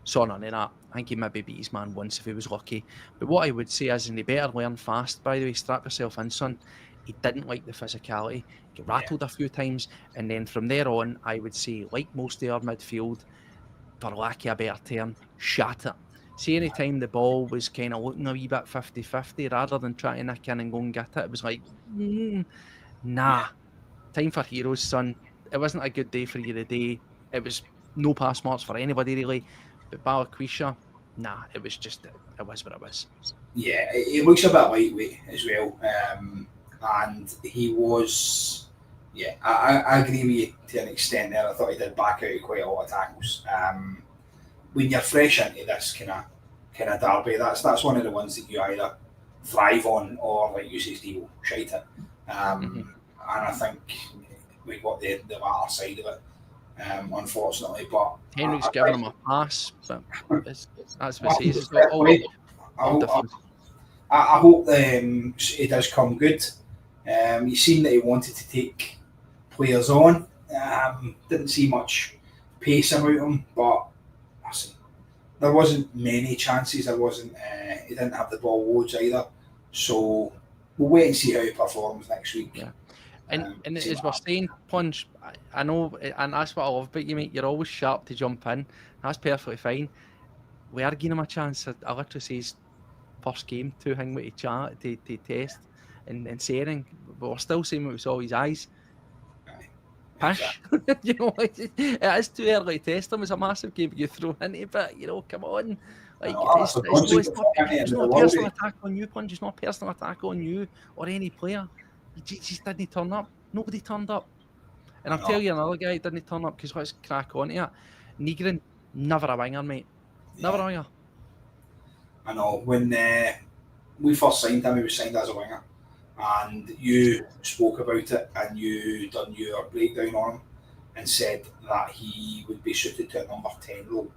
Saw none of that. I think he maybe beat his man once if he was lucky. But what I would say is, and he better learn fast, by the way, strap yourself in, son. He didn't like the physicality. He got rattled a few times. And then from there on, I would say, like most of our midfield, for lack of a better term, shat it. See, any time the ball was kind of looking a wee bit 50-50, rather than trying to nick in and go and get it, it was like, nah. Time for heroes, son. It wasn't a good day for you today. It was no pass marks for anybody, really. But Balikwisha, nah, it was just, it was what it was. Yeah, it looks a bit lightweight as well. And he was, I agree with you to an extent there. I thought he did back out quite a lot of tackles. When you're fresh into this kind of derby, that's one of the ones that you either thrive on or, like you say, Steve, shite it. And I think we got the latter side of it, unfortunately. But Henry's giving him a pass, but that's what it says. I hope it does come good. You've seen that he wanted to take players on. Didn't see much pace about him, but listen, there wasn't many chances. There wasn't. He didn't have the ball loads either. So we'll wait and see how he performs next week. Yeah. And as we're saying, Punch, I know, and that's what I love about you, mate. You're always sharp to jump in. That's perfectly fine. We are giving him a chance. I literally says first game, 2 hang with to test and say anything, but we're still saying what we saw his eyes. Pish. You know, it is too early to test him. It's a massive game you throw into it, but, you know, come on. Like, it's not a personal attack on you, Punch. It's not a personal attack on you or any player. He just didn't turn up. Nobody turned up. And I'll tell you another guy didn't turn up, because let's crack on to it. Nigrin, never a winger, mate. Never a winger. I know. When we first signed him, he was signed as a winger. And you spoke about it and you done your breakdown on him and said that he would be suited to a number 10 role.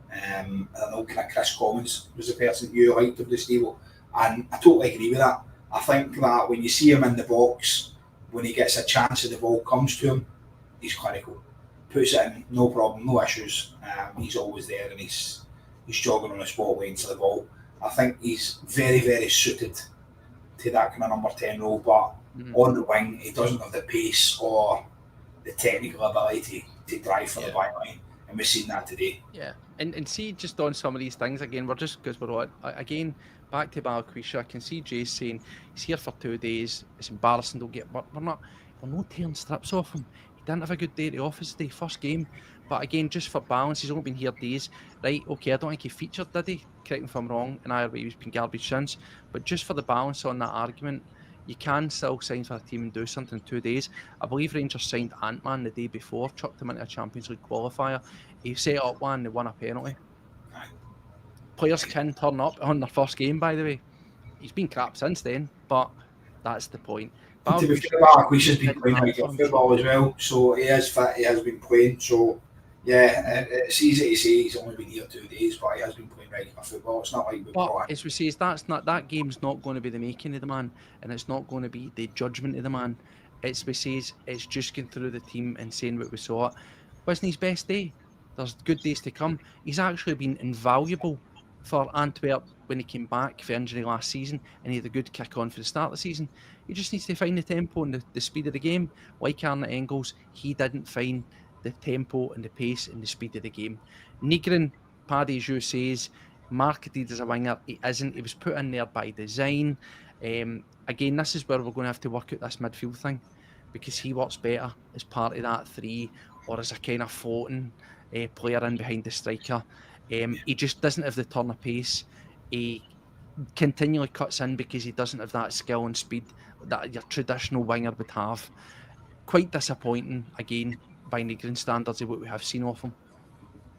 I know kind of Chris Commons was the person you liked of the stable, and I totally agree with that. I think that when you see him in the box, when he gets a chance and the ball comes to him, he's clinical. Puts it in, no problem, no issues. He's always there and he's jogging on the spot waiting for the ball. I think he's very, very suited to that kind of number 10 role, but on the wing, he doesn't have the pace or the technical ability to drive for the back line, and we've seen that today. Yeah, and see, just on some of these things, again, because we're on, again, back to Balikwisha, I can see Jay saying he's here for 2 days, it's embarrassing, we're not tearing strips off him. He didn't have a good day at the office today, first game, but again, just for balance, he's only been here days, right? Okay, I don't think he featured, did he? Correct me if I'm wrong, and either way he's been garbage since, but just for the balance on that argument, you can still sign for a team and do something in 2 days. I believe Rangers signed Ant-Man the day before, chucked him into a Champions League qualifier. He set up one, they won a penalty. Players can turn up on their first game, by the way. He's been crap since then, but that's the point. To be fair, Barquisha's been playing regular football as well, so he is fit, he has been playing, so yeah, it's easy to say he's only been here 2 days, but he has been playing regular football. It's not like we've But as we say, that game's not going to be the making of the man, and it's not going to be the judgment of the man. It's just going through the team and saying what we saw. Wasn't his best day? There's good days to come. He's actually been invaluable for Antwerp when he came back for injury last season, and he had a good kick on for the start of the season. He just needs to find the tempo and the speed of the game. Like Arnott Engels, he didn't find the tempo and the pace and the speed of the game. Nygren, Paddy, as you says, marketed as a winger. He isn't. He was put in there by design. Again, this is where we're going to have to work out this midfield thing, because he works better as part of that three or as a kind of floating player in behind the striker. He just doesn't have the turn of pace. He continually cuts in because he doesn't have that skill and speed that your traditional winger would have. Quite disappointing, again, by Nygren standards of what we have seen of him.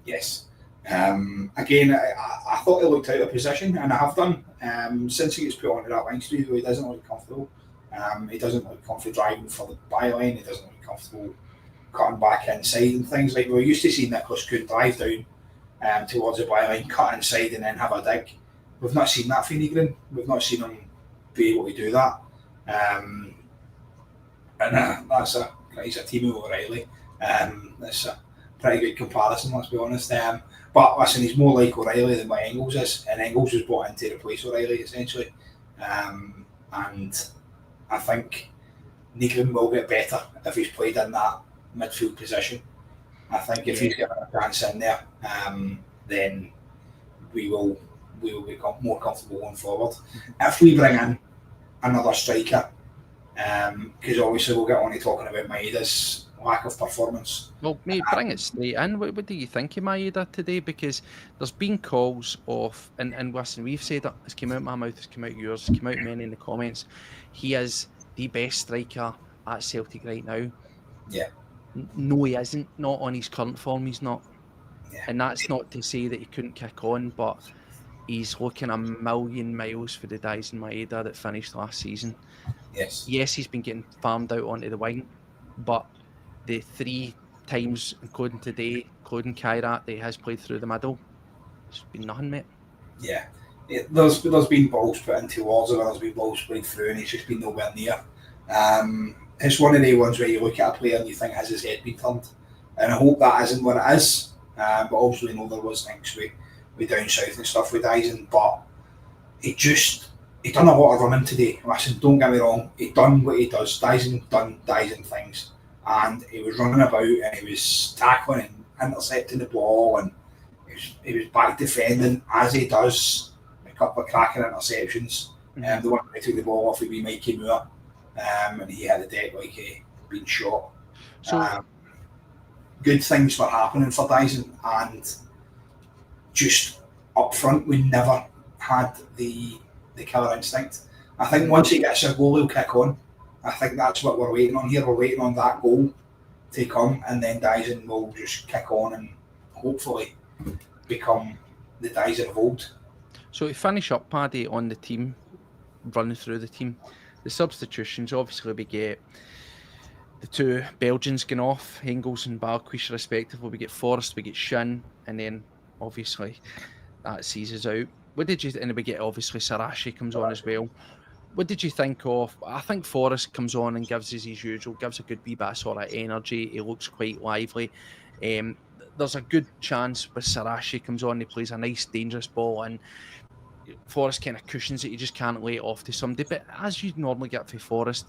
Yes. Again, I thought he looked out of position, and I have done. Since he gets put onto that wing street, he doesn't look comfortable. He doesn't look comfortable driving for the byline. He doesn't look comfortable cutting back inside and things like we're used to seeing Nicholas Kuhn drive down towards the byline, cut inside, and then have a dig. We've not seen that for Nygren. We've not seen him be able to do that. He's a team of O'Reilly. That's a pretty good comparison, let's be honest. But listen, he's more like O'Reilly than what Engels is, and Engels was brought in to replace O'Reilly essentially. And I think Nygren will get better if he's played in that midfield position. I think if he's given a chance in there, then we will become more comfortable going forward. If we bring in another striker, because obviously we'll get on to talking about Maeda's lack of performance. Well, mate, bring it straight in. What do you think of Maeda today? Because there's been calls of, and listen, we've said it, it's come out my mouth, it's come out yours, it's come out many in the comments. He is the best striker at Celtic right now. Yeah. No, he isn't. Not on his current form, he's not. Yeah. And that's not to say that he couldn't kick on, but he's looking a million miles for the Dyson Maeda that finished last season. Yes. Yes, he's been getting farmed out onto the wing, but the 3 times, including today, including Kairat, that he has played through the middle, it's been nothing, mate. Yeah. There's been balls put in towards him, there's been balls played through, and he's just been nowhere near. It's one of the ones where you look at a player and you think, has his head been turned? And I hope that isn't what it is. But obviously, we know there was things with down south and stuff with Dyson, but he done a lot of running today. Listen, don't get me wrong, he done what he does. Dyson done Dyson things, and he was running about and he was tackling and intercepting the ball, and he was back defending as he does. A couple of cracking interceptions. The one where he took the ball off would be Mikey Moore, and he had the deck like he been shot. So good things were happening for Dyson, and just up front we never had the killer instinct. I think once he gets a goal, he'll kick on. I think that's what we're waiting on here. We're waiting on that goal to come, and then Dyson will just kick on and hopefully become the Dyson of old. So to finish up, Paddy, on the team, running through the team, the substitutions, obviously we get the 2 Belgians going off, Engels and Barquisha respectively. We get Forrest, we get Shin, and then obviously that sees us out. What did you? And we get obviously Saracchi comes on as well. What did you think of? I think Forrest comes on and gives us his usual, gives a good wee bit of sort of energy. He looks quite lively. There's a good chance with Saracchi comes on, he plays a nice dangerous ball, and Forrest kind of cushions it. He just can't lay it off to somebody. But as you normally get for Forrest,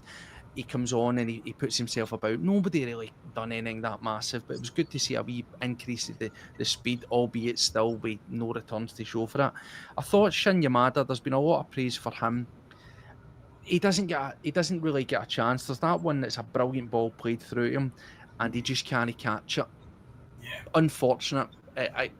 he comes on and he puts himself about. Nobody really done anything that massive, but it was good to see a wee increase in the speed, albeit still with no returns to show for it. I thought Shin Yamada, there's been a lot of praise for him. He doesn't really get a chance. There's that one that's a brilliant ball played through him, and he just can't catch it. Yeah. Unfortunate.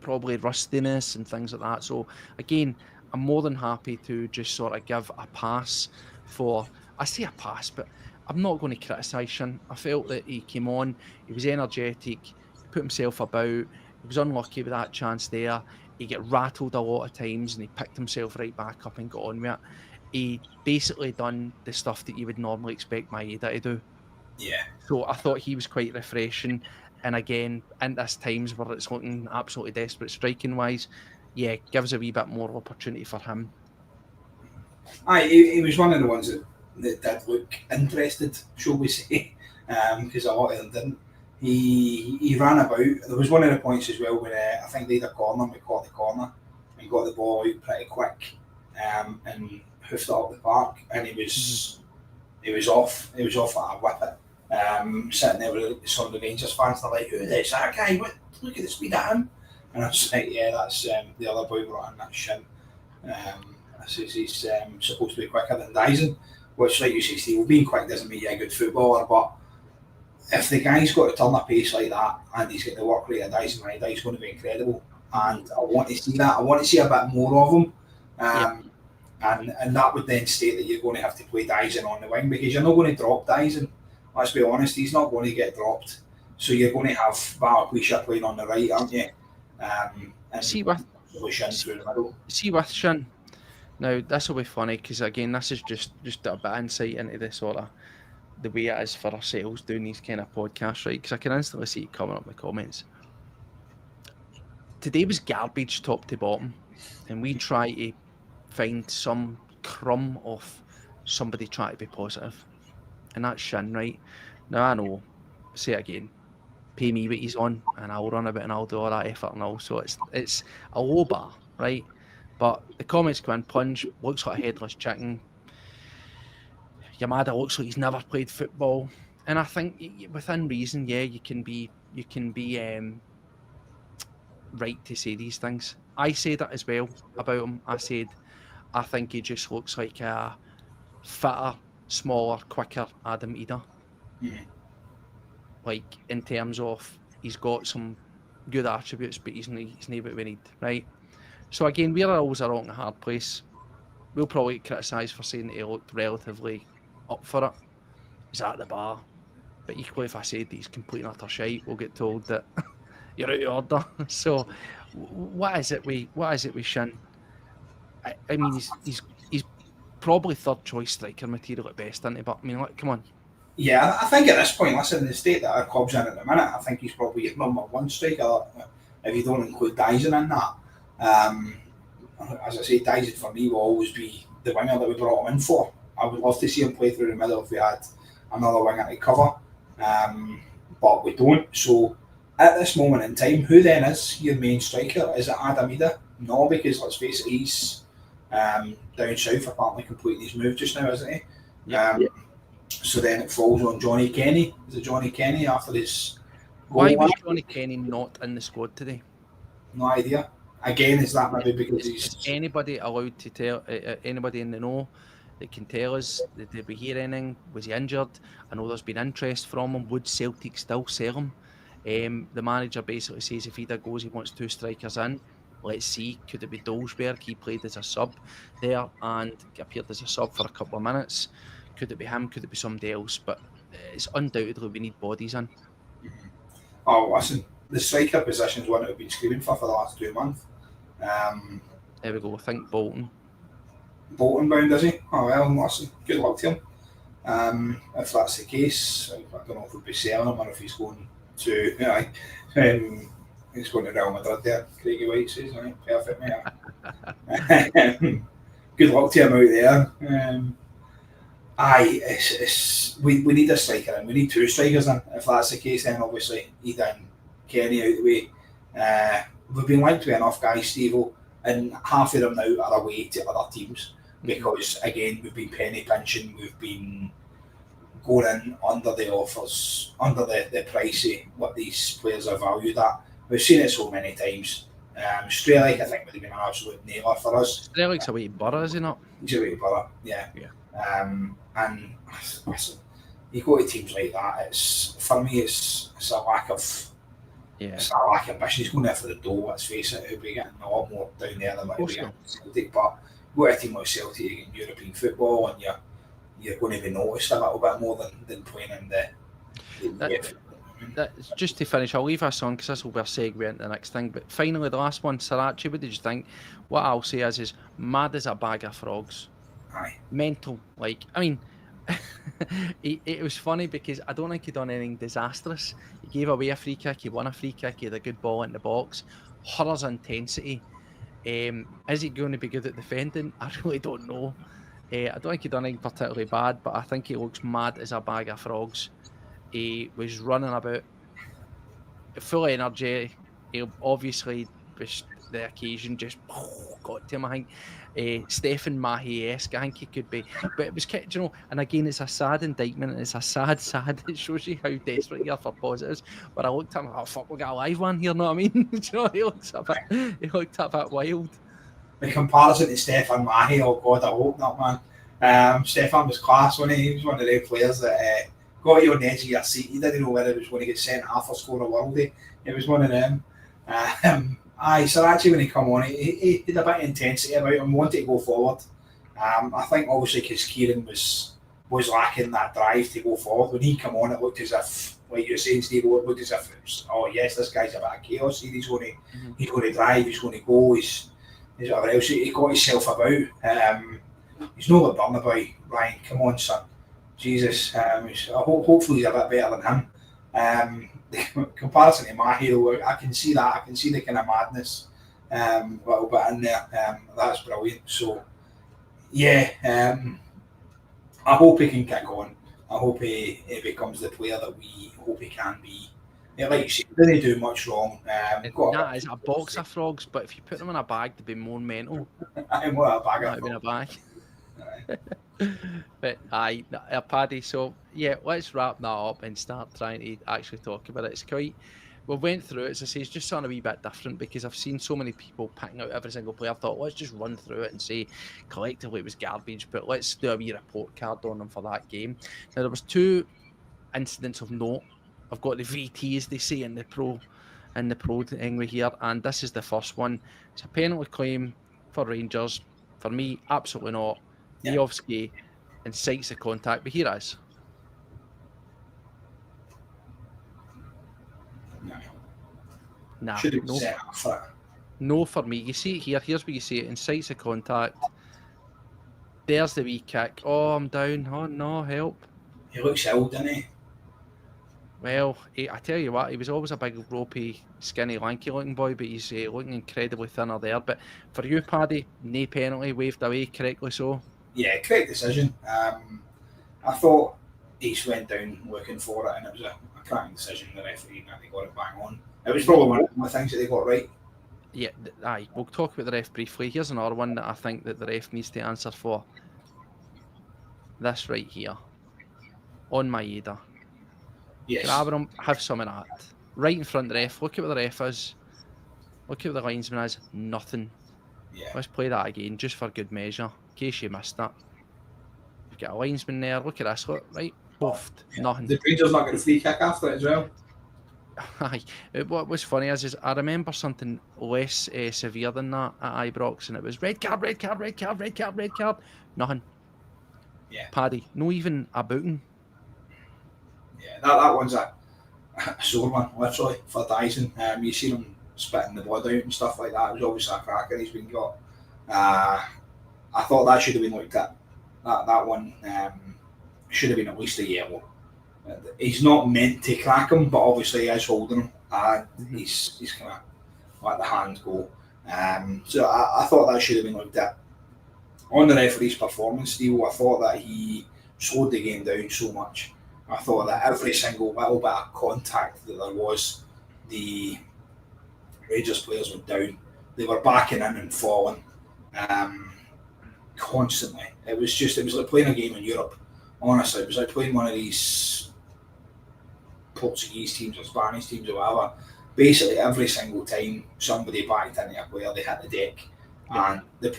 Probably rustiness and things like that. So again, I'm more than happy to just sort of give a pass for. I say a pass, but I'm not going to criticise Shin. I felt that he came on, he was energetic, he put himself about, he was unlucky with that chance there. he get rattled a lot of times, and he picked himself right back up and got on with it. He basically done the stuff that you would normally expect Maeda to do. Yeah. So I thought he was quite refreshing. And again, in this times where it's looking absolutely desperate striking wise, yeah, gives a wee bit more opportunity for him. Aye, he was one of the ones that did look interested, shall we say, because a lot of them didn't. He ran about. There was one of the points as well where I think they had a corner, and we caught the corner and got the ball out pretty quick, and hoofed it up the park, and he was off. He was off at a whippet, sitting there with some of the Rangers fans. They're like, "Who is that guy? What? Look at the speed of him!" And I was like, "Yeah, that's the other boy brought in that shin." Says he's supposed to be quicker than Dyson, which, like you say, Steve, being quick doesn't make you a good footballer, but if the guy's got to turn a pace like that and he's got the work rate of Dyson, right, he's going to be incredible. And I want to see that. I want to see a bit more of him. And that would then state that you're going to have to play Dyson on the wing, because you're not going to drop Dyson. Let's be honest, he's not going to get dropped. So you're going to have Valaquisha playing on the right, aren't you? And See with Shin through the middle. See with Shin. Now, this will be funny because, again, this is just a bit of insight into the sort of the way it is for ourselves doing these kind of podcasts, right? Because I can instantly see it coming up in the comments. Today was garbage top to bottom, and we try to find some crumb of somebody trying to be positive. And that's Shin, right? Now, I know, say it again, pay me what he's on, and I'll run a bit and I'll do all that effort and all. So it's a low bar, right? But the comments come in, Punch looks like a headless chicken. Yamada looks like he's never played football. And I think within reason, yeah, you can be right to say these things. I said that as well about him. I said, I think he just looks like a fitter, smaller, quicker Adam Ida. Mm-hmm. Like, in terms of, he's got some good attributes, but he's not what we need, right? So again, we're always a rock in a hard place. We'll probably get criticised for saying that he looked relatively up for it. He's at the bar. But equally, if I said that he's complete and utter shite, we'll get told that you're out of order. So what is it with Shin? I mean, he's probably third choice striker material at best, isn't he? But I mean, like, come on. Yeah, I think at this point, listen, the state that our club's in at the minute, I think he's probably your number one striker, if you don't include Dyson in that. As I say, Dyson for me will always be the winger that we brought him in for. I would love to see him play through the middle if we had another winger to cover, but we don't. So at this moment in time, who then is your main striker? Is it Adam Ida? No, because let's face it, he's down south apparently completing his move just now, isn't he? Yeah. So then it falls on Johnny Kenny. Is it Johnny Kenny after his goal? Why was Johnny Kenny not in the squad today? No idea. Again, is that maybe because is anybody allowed to tell, anybody in the know that can tell us, did we hear anything? Was he injured? I know there's been interest from him. Would Celtic still sell him? The manager basically says if Ida goes, he wants two strikers in. Let's see. Could it be Dolsberg? He played as a sub there and appeared as a sub for a couple of minutes. Could it be him? Could it be somebody else? But it's undoubtedly we need bodies in. Oh, listen, the striker position is one that we've been screaming for the last 2 months. There we go. I think Bolton. Bolton bound, is he? Oh well, listen, good luck to him. If that's the case, I don't know if we'll be selling him or if he's going to, he's going to Real Madrid there. Craigie White says, perfect, mate. Good luck to him out there. We need a striker and we need two strikers in. If that's the case, then obviously Ida and Kenny out the way. We've been linked with enough guys, Steve-O, and half of them now are away to other teams because, again, we've been penny pinching, we've been going in under the offers, under the price of what these players are valued at. We've seen it so many times. Strelic, I think, would have been an absolute nailer for us. Strelic's away to Borough, is he not? He's away to Borough, yeah. And listen, you go to teams like that, for me, it's a lack of. Yeah. It's not like ambition. He's going there for the dough, let's face it. He'll be getting a lot more down there than what he'll be getting Celtic. But go to a team like Celtic, you get European football and you're going to be noticed a little bit more than playing in the Just to finish, I'll leave this on because this will be a segue into the next thing. But finally, the last one, Saracchi, what did you think? What I'll say is mad as a bag of frogs. Aye. Mental. Like, I mean, it was funny because I don't think he done anything disastrous. He gave away a free kick, he won a free kick, he had a good ball in the box. Horror's intensity. Is he going to be good at defending? I really don't know. I don't think he done anything particularly bad, but I think he looks mad as a bag of frogs. He was running about full of energy. He obviously was the occasion just got to him. I think Stephen Mahi-esque. I think he could be, but it was, you know. And again, it's a sad indictment. It's a sad. It shows you how desperate you are for positives. But I looked at him, oh fuck, we got a live one here. Know what I mean? You know, he looked a bit wild. The comparison to Stefan Mahi, oh god, I hope not, man. Stefan was class, wasn't he? He was one of the players that got you on the edge of your seat. You didn't know whether it was going to get sent half or score a worldie. It was one of them. Saracchi, when he come on, he had a bit of intensity about him, wanted to go forward. I think obviously because Kieran was lacking that drive to go forward. When he come on, it looked as if, like you were saying, Steve, it looked as if it was, oh yes, this guy's a bit of chaos. He's going to drive, he's going to go, he's whatever else. He got himself about. He's no Burner boy, Ryan. Come on, son. Jesus. Hopefully he's a bit better than him. The comparison to Mahi, I can see that. I can see the kind of madness a little bit in there. That's brilliant. So, yeah, I hope he can kick on. I hope he becomes the player that we hope he can be. Yeah, like you said, he didn't do much wrong. That is a box of frogs, but if you put them in a bag, they'd be more mental. I'm what a bag of frogs. In a bag. But Paddy, so yeah, let's wrap that up and start trying to actually talk about it. It's quite, we went through it, as I say, it's just something a wee bit different because I've seen so many people picking out every single player. I thought, let's just run through it and say collectively it was garbage, but let's do a wee report card on them for that game. Now, there was 2 incidents of note. I've got the VT, as they say in the pro angle here, and this is the first one. It's a penalty claim for Rangers. For me, absolutely not. Miovski incites the contact, but here it is. Nah, no for me. You see it here. Here's where you see it. Incites the contact. There's the wee kick. Oh, I'm down. Oh no, help. He looks ill, doesn't he? Well, I tell you what, he was always a big, ropey, skinny, lanky-looking boy, but he's looking incredibly thinner there. But for you, Paddy, no penalty, waved away, correctly so. Yeah, correct decision. I thought East went down looking for it, and it was a cracking decision. The referee got it bang on. It was probably one of the things that they got right. Yeah, we'll talk about the ref briefly. Here's another one that I think that the ref needs to answer for. This right here. On Maeda. Yes. Grab him, have some of that. Right in front of the ref. Look at what the ref is. Look at what the linesman is. Nothing. Yeah. Let's play that again, just for good measure, in case you missed that. You've got a linesman there. Look at this. Look, right? Boofed. Yeah. Nothing. The Rangers not got a free kick after it as well. Aye. What was funny is I remember something less severe than that at Ibrox, and it was red card. Nothing. Yeah. Paddy, no even a booting. Yeah, that one's a sore one, literally, for Dyson. You see him spitting the blood out and stuff like that. It was obviously a cracker he's been got. I thought that should have been looked at. That one should have been at least a yellow. He's not meant to crack him, but obviously he is holding him. He's kind of let the hand go. So I thought that should have been looked at. On the referee's performance, Steve, I thought that he slowed the game down so much. I thought that every single little bit of contact that there was, the Rangers players went down. They were backing in and falling constantly. It was like playing a game in Europe. Honestly, it was like playing one of these Portuguese teams or Spanish teams or whatever. Basically, every single time somebody backed into a player, they hit the deck, and the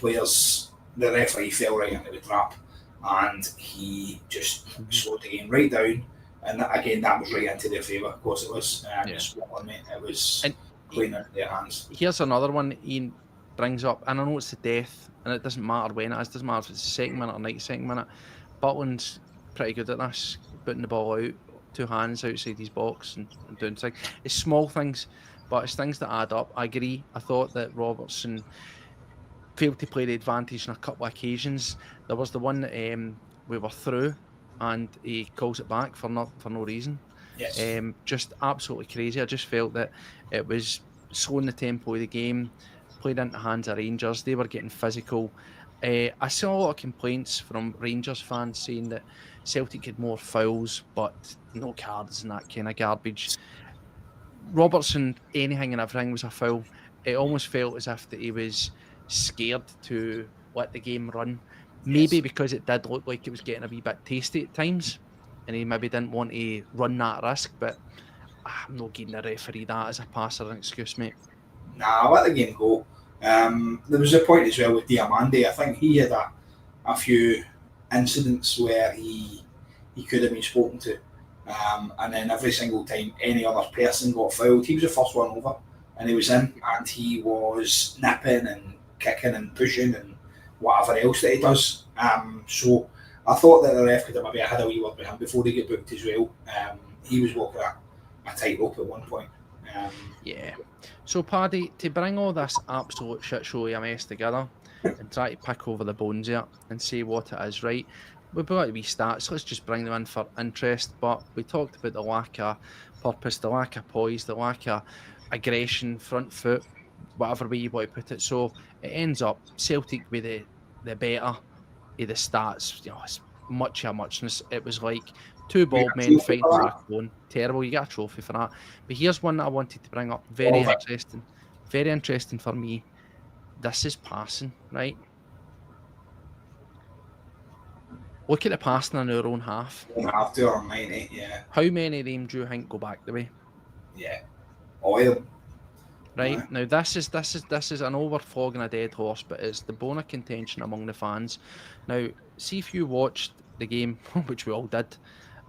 referee fell right into the trap. And he just slowed the game right down, and again that was right into their favour. Of course, it was. It was clean out their hands. Here's another one Ian brings up, and I know it's the death, and it doesn't matter when it is. It doesn't matter if it's the second minute or 92nd minute. Butland's pretty good at this, putting the ball out two hands outside his box and doing things. It's small things, but it's things that add up. I agree. I thought that Robertson failed to play the advantage on a couple of occasions. There was the one that we were through and he calls it back for no reason. Yes. Just absolutely crazy. I just felt that it was slowing the tempo of the game, played into the hands of Rangers. They were getting physical. I saw a lot of complaints from Rangers fans saying that Celtic had more fouls, but no cards and that kind of garbage. Robertson, anything and everything was a foul. It almost felt as if that he was scared to let the game run. Maybe Yes. because it did look like it was getting a wee bit tasty at times, and he maybe didn't want to run that risk. But I'm not giving the referee that as a passer an excuse, mate. Nah, let the game go. There was a point as well with Diamande. I think he had a few incidents where he could have been spoken to, and then every single time any other person got fouled, he was the first one over, and he was in, and he was nipping and kicking and pushing and whatever else that he does. So I thought that the ref could have maybe had a wee word with him before he got booked as well. He was walking a tightrope at one point. Yeah. So, Paddy, to bring all this absolute shit show of a mess together and try to pick over the bones here and say what it is, right? We've got to be stats. Let's just bring them in for interest. But we talked about the lack of purpose, the lack of poise, the lack of aggression, front foot, whatever way you want to put it. So it ends up Celtic with the better of the stats. You know, it's much of a muchness. It was like two bald men fighting for a clone. Terrible. You get a trophy for that. But here's one that I wanted to bring up. Very interesting. Very interesting for me. This is passing, right? Look at the passing in our own half. Half 290, yeah. How many of them do you think go back the way? Yeah. All of them. Right. Yeah. Now this is an over flogging a dead horse, but it's the bone of contention among the fans. Now, see if you watched the game, which we all did,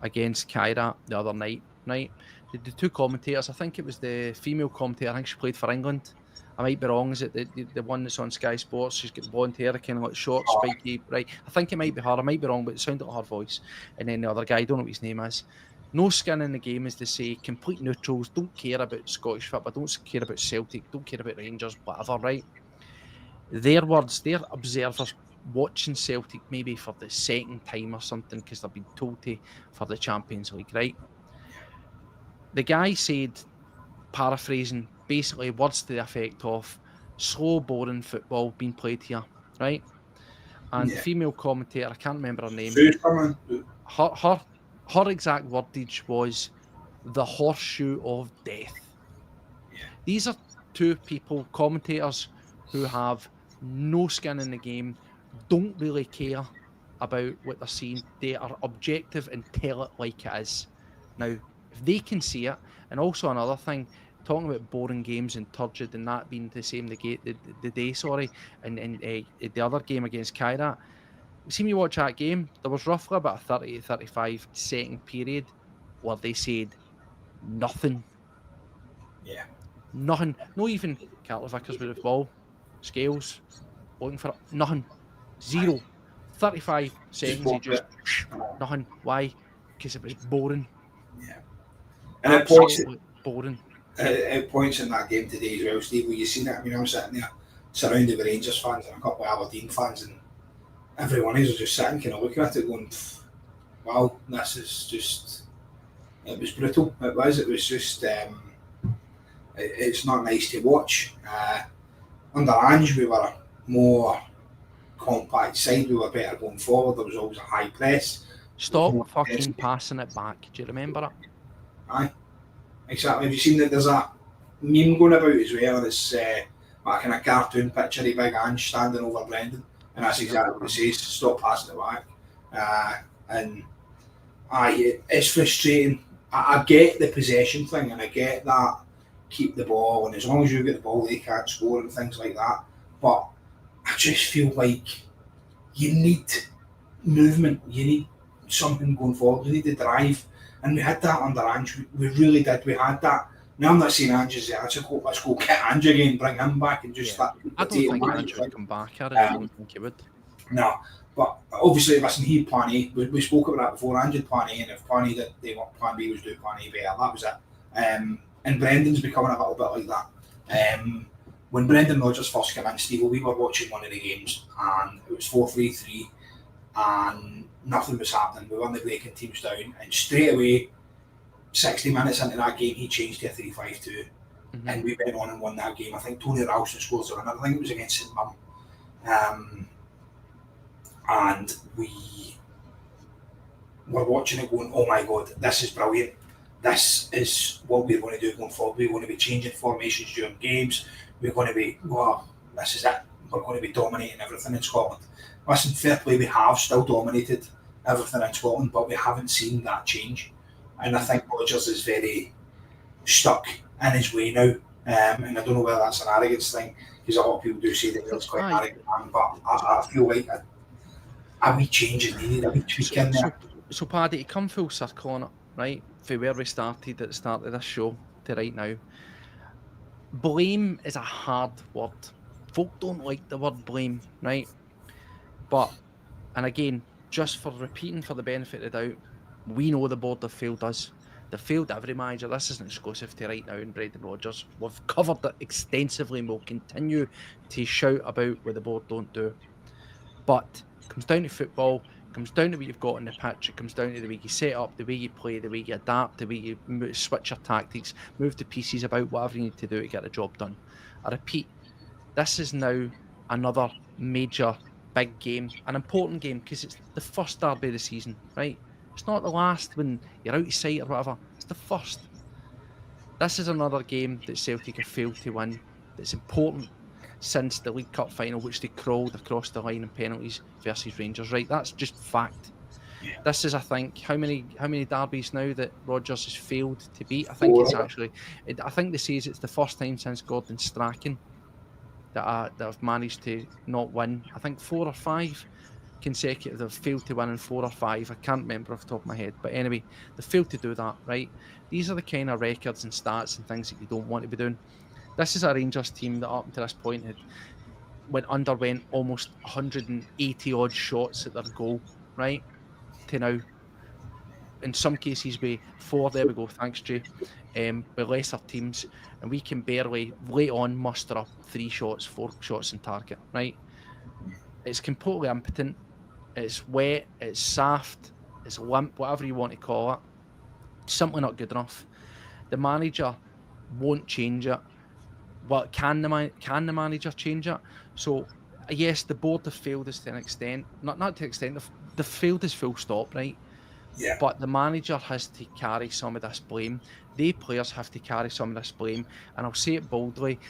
against Kyra the other night, right? The two commentators, I think it was the female commentator, I think she played for England. I might be wrong. Is it the one that's on Sky Sports? She's got blonde hair, kind of like short, spiky, right? I think it might be her. I might be wrong, but it sounded like her voice. And then the other guy, I don't know what his name is. No skin in the game, as they say. Complete neutrals. Don't care about Scottish football. Don't care about Celtic. Don't care about Rangers. Whatever, right? Their words. Their observers watching Celtic maybe for the second time or something because they've been told to for the Champions League, right? The guy said, paraphrasing, basically words to the effect of slow, boring football being played here, right? And the female commentator, I can't remember her name. Her exact wordage was the horseshoe of death. Yeah. These are two people, commentators, who have no skin in the game, don't really care about what they're seeing. They are objective and tell it like it is. Now, if they can see it, and also another thing, talking about boring games and turgid and that being the same the day, and the other game against Kyra, see me watch that game, there was roughly about a 30 to 35 second period where they said nothing. Yeah. Nothing. Not even Carter Vickers with the ball. Scales. Looking for it. Nothing. Zero. 35 seconds. He just nothing. Why? Because it was boring. Yeah. And it points boring. It points in that game today as well, Steve, where you seen it. I mean, I'm sitting there surrounded with Rangers fans and a couple of Aberdeen fans, and everyone is just sitting kind of looking at it going, wow, this is just, it was brutal. It was just, it's not nice to watch. Under Ange, we were more compact side, we were better going forward, there was always a high press. Stop fucking passing it back. Do you remember it? Aye, exactly. Have you seen that there's a meme going about as well, and it's like in a cartoon picture of Big Ange standing over Brendan, and that's exactly what it says, stop passing it back. And it's frustrating. I get the possession thing, and I get that, keep the ball, and as long as you get the ball they can't score and things like that, but I just feel like you need movement, you need something going forward, you need to drive, and we had that under Ange, we really did, we had that. Now I'm not saying Ange's the answer, let's go get Ange again, bring him back and just start. I don't think Ange would come back, I don't think he would. No, but obviously, listen, he had plan A. We spoke about that before. Ange had plan A, and if plan A did they want plan B was do plan A better. That was it. And Brendan's becoming a little bit like that. When Brendan Rodgers first came in, Steve, we were watching one of the games, and it was 4-3-3, and nothing was happening. We weren't breaking teams down, and straight away, 60 minutes into that game, he changed to a 3-5-2, and we went on and won that game. I think Tony Ralston scores the winner. I think it was against St Mirren. And we were watching it going, oh my God, this is brilliant. This is what we're going to do going forward. We're going to be changing formations during games. We're going to be, wow, this is it. We're going to be dominating everything in Scotland. Listen, fair play, we have still dominated everything in Scotland, but we haven't seen that change. And I think Rodgers is very stuck in his way now. And I don't know whether that's an arrogance thing, because a lot of people do say that he's quite arrogant, but I feel like are we changing needed? Are we tweaking there? So Paddy, to come full circle on it, right, from where we started at the start of this show to right now, blame is a hard word. Folk don't like the word blame, right? But, and again, just for repeating for the benefit of the doubt, we know the board have failed us. They've failed every manager. This isn't exclusive to right now in Brendan Rodgers. We've covered it extensively and we'll continue to shout about what the board don't do. But it comes down to football, it comes down to what you've got on the pitch, it comes down to the way you set up, the way you play, the way you adapt, the way you switch your tactics, move the pieces about, whatever you need to do to get the job done. I repeat, this is now another major big game, an important game, because it's the first derby of the season, right? It's not the last when you're out of sight or whatever. It's the first. This is another game that Celtic have failed to win. That's important since the League Cup final, which they crawled across the line in penalties versus Rangers. Right, that's just fact. Yeah. This is, I think, how many derbies now that Rodgers has failed to beat? I think it's actually. I think they say it's the first time since Gordon Strachan that I've managed to not win. I think 4 or 5. Consecutive, they've failed to win in 4 or 5. I can't remember off the top of my head, but anyway, they failed to do that, right? These are the kind of records and stats and things that you don't want to be doing. This is a Rangers team that up until this point underwent almost 180 odd shots at their goal, right? To now, in some cases, with 4. There we go. Thanks, Jay. With lesser teams, and we can barely late on muster up 3 shots, 4 shots in target, right? It's completely impotent. It's wet, it's soft, it's limp, whatever you want to call it. Simply not good enough. The manager won't change it. Well, can the manager change it? So, yes, the board have failed us to an extent. Not to an extent, they've failed us full stop, right? Yeah. But the manager has to carry some of this blame. They players have to carry some of this blame. And I'll say it boldly,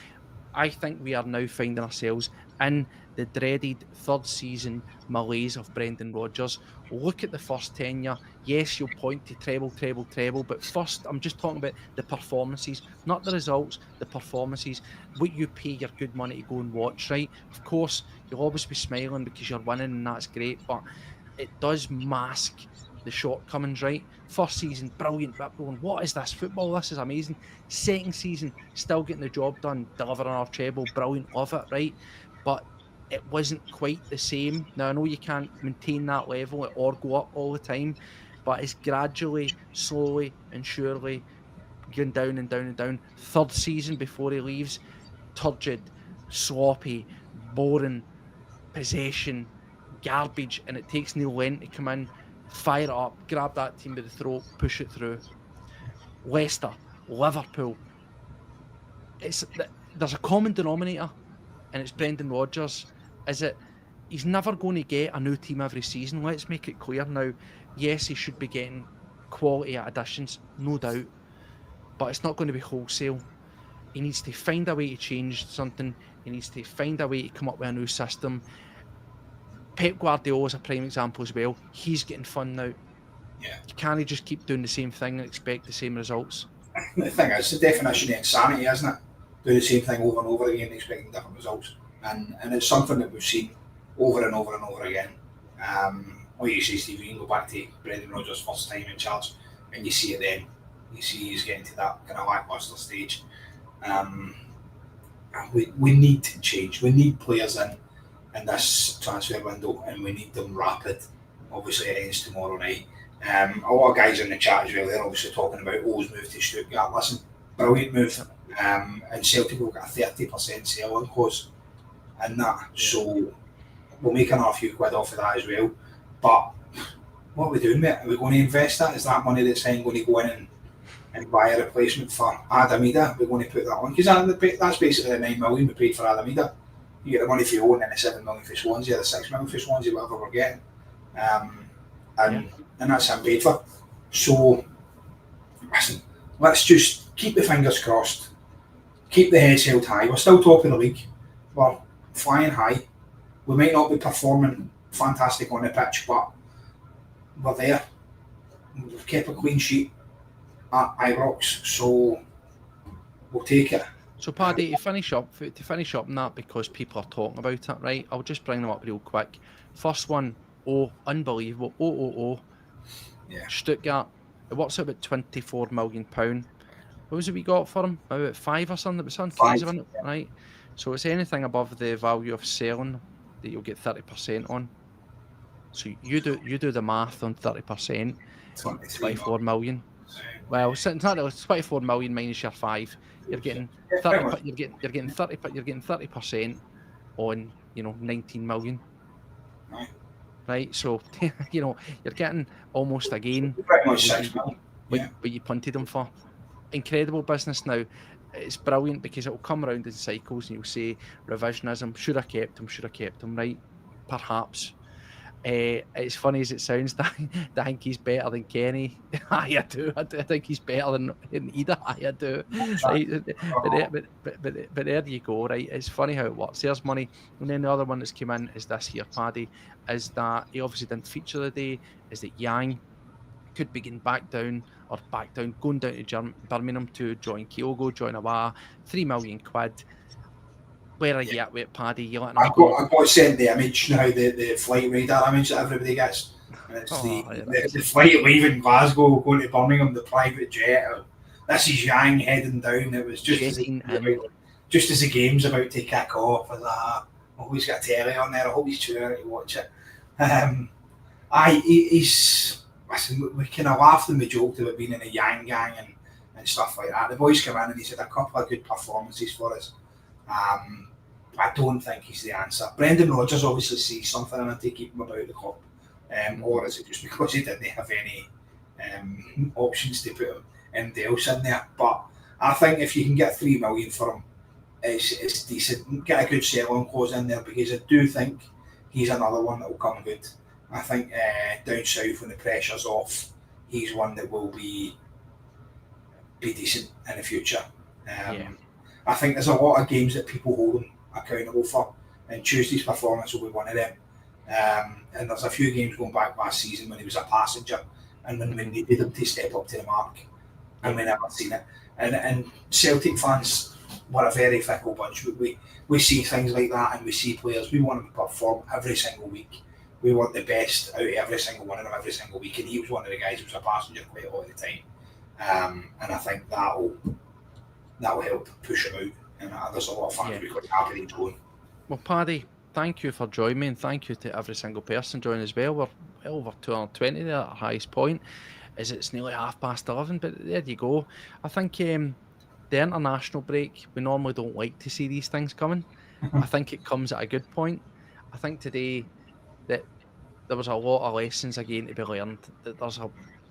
I think we are now finding ourselves in the dreaded third season malaise of Brendan Rodgers. Look at the first tenure. Yes, you'll point to treble, but first I'm just talking about the performances, not the results, the performances, what you pay your good money to go and watch, right? Of course, you'll always be smiling because you're winning and that's great, but it does mask the shortcomings, right? First season, brilliant, what is this football? This is amazing. Second season, still getting the job done, delivering our treble, brilliant, love it, right? But it wasn't quite the same. Now, I know you can't maintain that level or go up all the time, but it's gradually, slowly and surely going down and down and down. Third season before he leaves, turgid, sloppy, boring, possession, garbage, and it takes Neil Lennon to come in, fire it up, grab that team by the throat, push it through. Leicester, Liverpool. There's a common denominator, and it's Brendan Rodgers. He's never going to get a new team every season. Let's make it clear now. Yes, he should be getting quality additions, no doubt, but it's not going to be wholesale. He needs to find a way to change something. He needs to find a way to come up with a new system. Pep Guardiola is a prime example as well. He's getting fun now. Yeah. You can't just keep doing the same thing and expect the same results. The thing is, the definition of insanity, isn't it? Do the same thing over and over again and expecting different results. And it's something that we've seen over and over and over again. Like you say, Steve, you can go back to Brendan Rodgers' first time in charge and you see it then. You see he's getting to that kind of lacklustre stage. We need to change. We need players in in this transfer window, and we need them rapid. Obviously, it ends tomorrow night. A lot of guys in the chat as well, they're obviously talking about O's move to Stuttgart. Listen, brilliant move. And Celtic will get a 30% sell-on clause in that. So we'll make another few quid off of that as well. But what are we doing, mate? Are we going to invest that? Is that money that's then going to go in and buy a replacement for Adamida? We're going to put that on? Because that's basically the 9 million we paid for Adamida. You get the money for your own and the 7 million for Swansea, the 6 million for Swansea, whatever we're getting. And that's him paid for. So, listen, let's just keep the fingers crossed, keep the heads held high. We're still top of the league. We're flying high. We might not be performing fantastic on the pitch, but we're there. We've kept a clean sheet at Ibrox, so we'll take it. So, Paddy, to finish up on that, because people are talking about it, right? I'll just bring them up real quick. First one, unbelievable. Yeah. Stuttgart. It works out about £24 million. What was it we got for him? About 5 or something? It was something crazy, wasn't it? Right? So it's anything above the value of selling that you'll get 30% on. So you do the math on 30%. 24 million. Well, it's 24 million minus your 5. You're getting 30. You're getting 30. You're getting 30% on 19 million. Right. So you're getting almost again. Pretty much 6 million. What you punted them for. Incredible business now. It's brilliant because it will come around in cycles and you'll say revisionism. Should have kept him. Right? Perhaps. It's funny as it sounds, I think he's better than Kenny. I do. I think he's better than either. I do. Right? But there you go. Right? It's funny how it works. There's money, and then the other one that's come in is this here, Paddy. Is that he obviously didn't feature the day? Is that Yang could be getting back down, going down to Birmingham to join Kyogo, join Awa, £3 million. Where are you at with it, Paddy? I've got sent the image now, the flight radar image that everybody gets. And it's the flight leaving Glasgow, going to Birmingham, the private jet. This is Yang heading down. It was just as the game's about to kick off. I was like, I hope he's got a telly on there. I hope he's too early to watch it. Listen, we kind of laughed and we joked about being in a Yang gang and stuff like that. The boys come in and he's had a couple of good performances for us. I don't think he's the answer. Brendan Rodgers obviously sees something in it to keep him about the club. Or is it just because he didn't have any options to put anybody else in there? But I think if you can get 3 million for him, it's decent. Get a good sell-on clause in there, because I do think he's another one that will come good. I think down south, when the pressure's off, he's one that will be decent in the future. I think there's a lot of games that people hold him accountable for, and Tuesday's performance will be one of them. And there's a few games going back last season when he was a passenger, and when we needed him to step up to the mark, and we never seen it. And Celtic fans were a very fickle bunch. We see things like that, and we see players. We want them to perform every single week. We want the best out of every single one of them every single week, and he was one of the guys who was a passenger quite a lot of the time. And I think that will help push him out. And there's a lot of fans who be quite happy he's going. Well, Paddy, thank you for joining me, and thank you to every single person joining as well. We're well over 220 there at our highest point. It's nearly 11:30, but there you go. I think the international break, we normally don't like to see these things coming. I think it comes at a good point. I think today that there was a lot of lessons again to be learned. That there's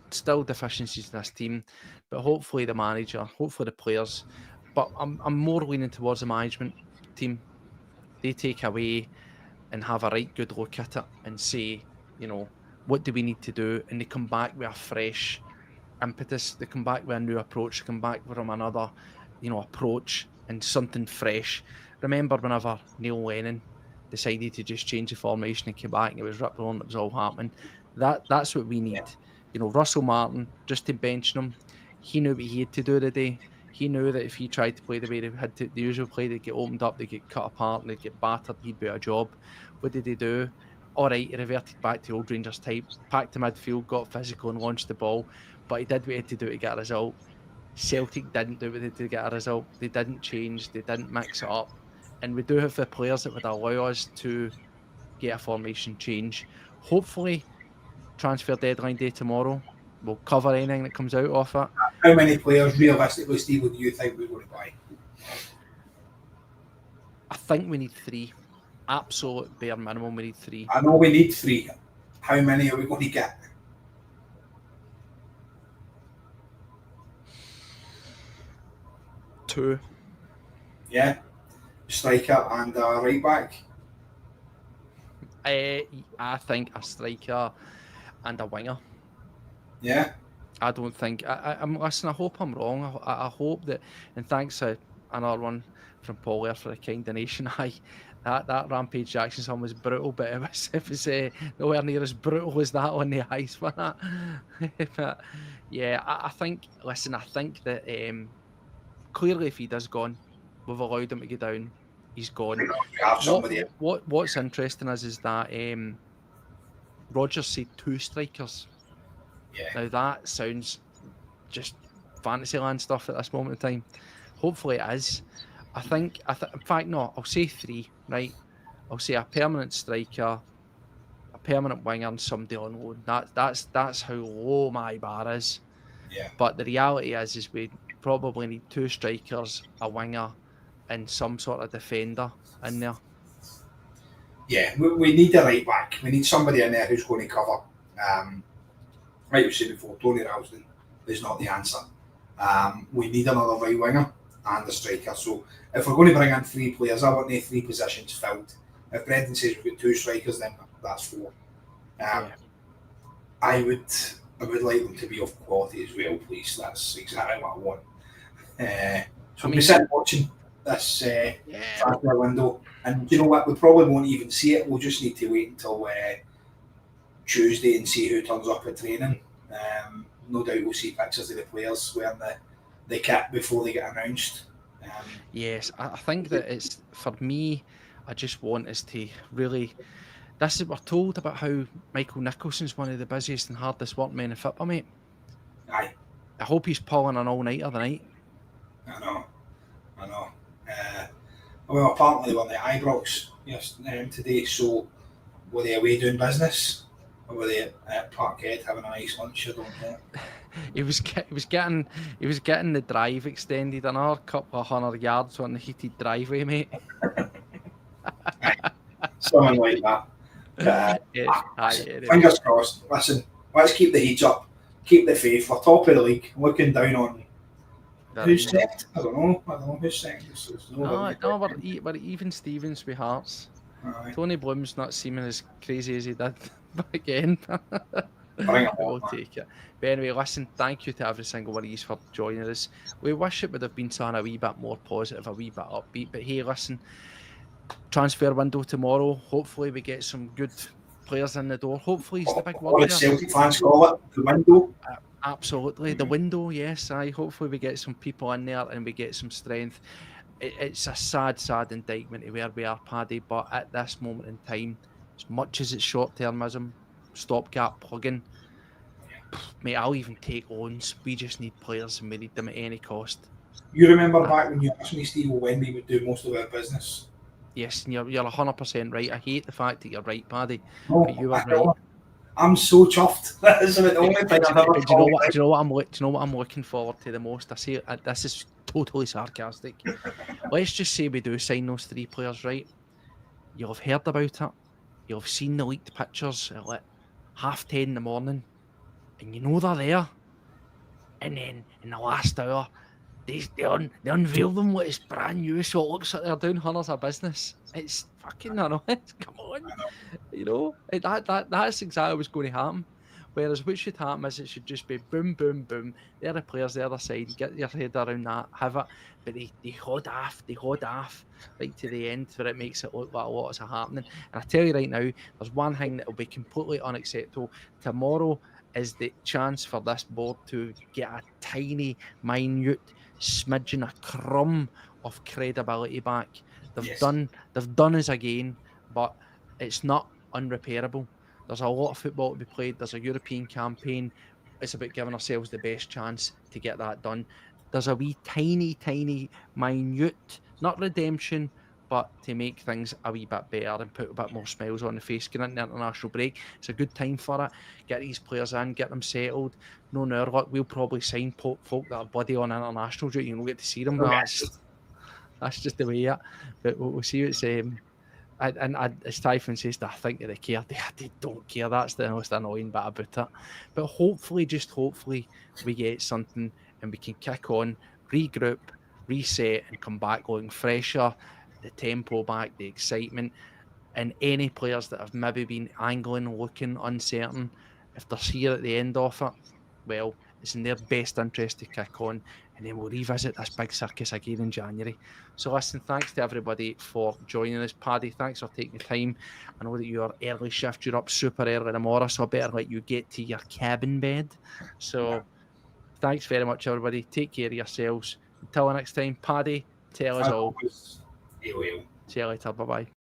still deficiencies in this team, but hopefully the manager, hopefully the players. But I'm more leaning towards the management team. They take away and have a right good look at it and say, what do we need to do? And they come back with a fresh impetus. They come back with a new approach. They come back from another, approach and something fresh. Remember whenever Neil Lennon decided to just change the formation and came back and it was ripped on, it was all happening. That's what we need. Russell Martin, just to bench him, he knew what he had to do today. He knew that if he tried to play the way they had to, the usual play, they'd get opened up, they'd get cut apart, and they'd get battered, he'd be out of job. What did he do? All right, he reverted back to old Rangers type, packed the midfield, got physical and launched the ball, but he did what he had to do to get a result. Celtic didn't do what they did to get a result. They didn't change, they didn't mix it up. And we do have the players that would allow us to get a formation change. Hopefully, transfer deadline day tomorrow. We'll cover anything that comes out of it. How many players, realistically, Steve, do you think we're going to buy? I think we need 3. Absolute bare minimum, we need 3. I know we need 3. How many are we going to get? 2. Yeah, striker and right back. I think a striker and a winger. Yeah. I don't think. I'm listen. I hope I'm wrong. I hope that. And thanks to another one from Paul there for the kind donation. That Rampage Jackson song was brutal, but it was nowhere near as brutal as that on the ice for that. But yeah, I think. Listen, I think that clearly if he does gone, we've allowed him to get down. He's gone. We have somebody. What's interesting is that Rogers said 2 strikers. Yeah. Now that sounds just Fantasyland stuff at this moment in time. Hopefully it is. I think, in fact, no, I'll say 3, right? I'll say a permanent striker, a permanent winger, and somebody on loan. That's how low my bar is. Yeah. But the reality is we probably need 2 strikers, a winger, and some sort of defender in there. Yeah, we need a right back. We need somebody in there who's going to cover. Like you said before, Tony Ralston is not the answer. We need another right winger and a striker. So if we're going to bring in 3 players, I want the 3 positions filled. If Brendan says we've got 2 strikers, then that's 4. I would like them to be of quality as well, please. That's exactly what I want. So we'll be sitting watching this transfer window, and you know what? We probably won't even see it. We'll just need to wait until Tuesday and see who turns up at training. No doubt we'll see pictures of the players wearing the kit before they get announced. Yes, I think that it's, for me, I just want us to really, this is, we're told about how Michael Nicholson's one of the busiest and hardest working men in football, mate. Aye. I hope he's pulling an all-nighter tonight. I know. Well, apparently they were the Ibrox today, so were they away doing business? Or were they at Parkhead having a nice lunch? I don't know. He was getting the drive extended another couple of 100 yards on the heated driveway, mate. Something like that. Fingers crossed. Listen, let's keep the heats up, keep the faith. We're top of the league, looking down on who's second. I don't know who's second. No, we're even Stevens with Hearts. Aye. Tony Bloom's not seeming as crazy as he did back again. We'll take it. But anyway, listen, thank you to every single one of you for joining us. We wish it would have been something a wee bit more positive, a wee bit upbeat. But hey, listen, transfer window tomorrow. Hopefully we get some good players in the door. Hopefully it's the big word. What Celtic fans call it, the window. Absolutely, the window, yes. Hopefully we get some people in there and we get some strength. It's a sad indictment of where we are, Paddy, but at this moment in time, as much as it's short-termism, stopgap plugging, mate, I'll even take loans. We just need players and we need them at any cost. You remember back when you asked me, Steve, when we would do most of our business? Yes, and you're 100% right. I hate the fact that you're right, Paddy, No, but you are right. I'm so chuffed. That is the only thing I've ever. Do you know what I'm looking forward to the most? I say this is totally sarcastic. Let's just say we do sign those 3 players, right? You'll have heard about it. You'll have seen the leaked pictures at like 10:30 in the morning, and you know they're there. And then in the last hour, they unveil them like it's brand new, so it looks like they're doing hundreds of business. It's fucking annoying. Come on, you know that's exactly what's going to happen. Whereas what should happen is it should just be boom, boom, boom. They're the players the other side. Get your head around that, have it. But they hold off right to the end where it makes it look like a lot is happening. And I tell you right now, there's one thing that will be completely unacceptable. Tomorrow is the chance for this board to get a tiny, minute smidgen, a crumb of credibility back. They've done us again, but it's not unrepairable. There's a lot of football to be played. There's a European campaign. It's about giving ourselves the best chance to get that done. There's a wee tiny, minute, not redemption, but to make things a wee bit better and put a bit more smiles on the face, going into the international break, it's a good time for it. Get these players in, get them settled. No, no, look, we'll probably sign folk that are bloody on international duty and we'll get to see them. That's just the way it. But we'll see what's as Typhon says, I think they care. They don't care. That's the most annoying bit about it. But hopefully, just hopefully, we get something and we can kick on, regroup, reset, and come back looking fresher, the tempo back, the excitement. And any players that have maybe been angling, looking uncertain, if they're here at the end of it, well, it's in their best interest to kick on, and then we'll revisit this big circus again in January. So listen, thanks to everybody for joining us. Paddy, thanks for taking the time. I know that you're early shift, you're up super early tomorrow, so I better let you get to your cabin bed. So thanks very much, everybody. Take care of yourselves. Until next time, Paddy, tell us all. Always, See you later. Bye-bye.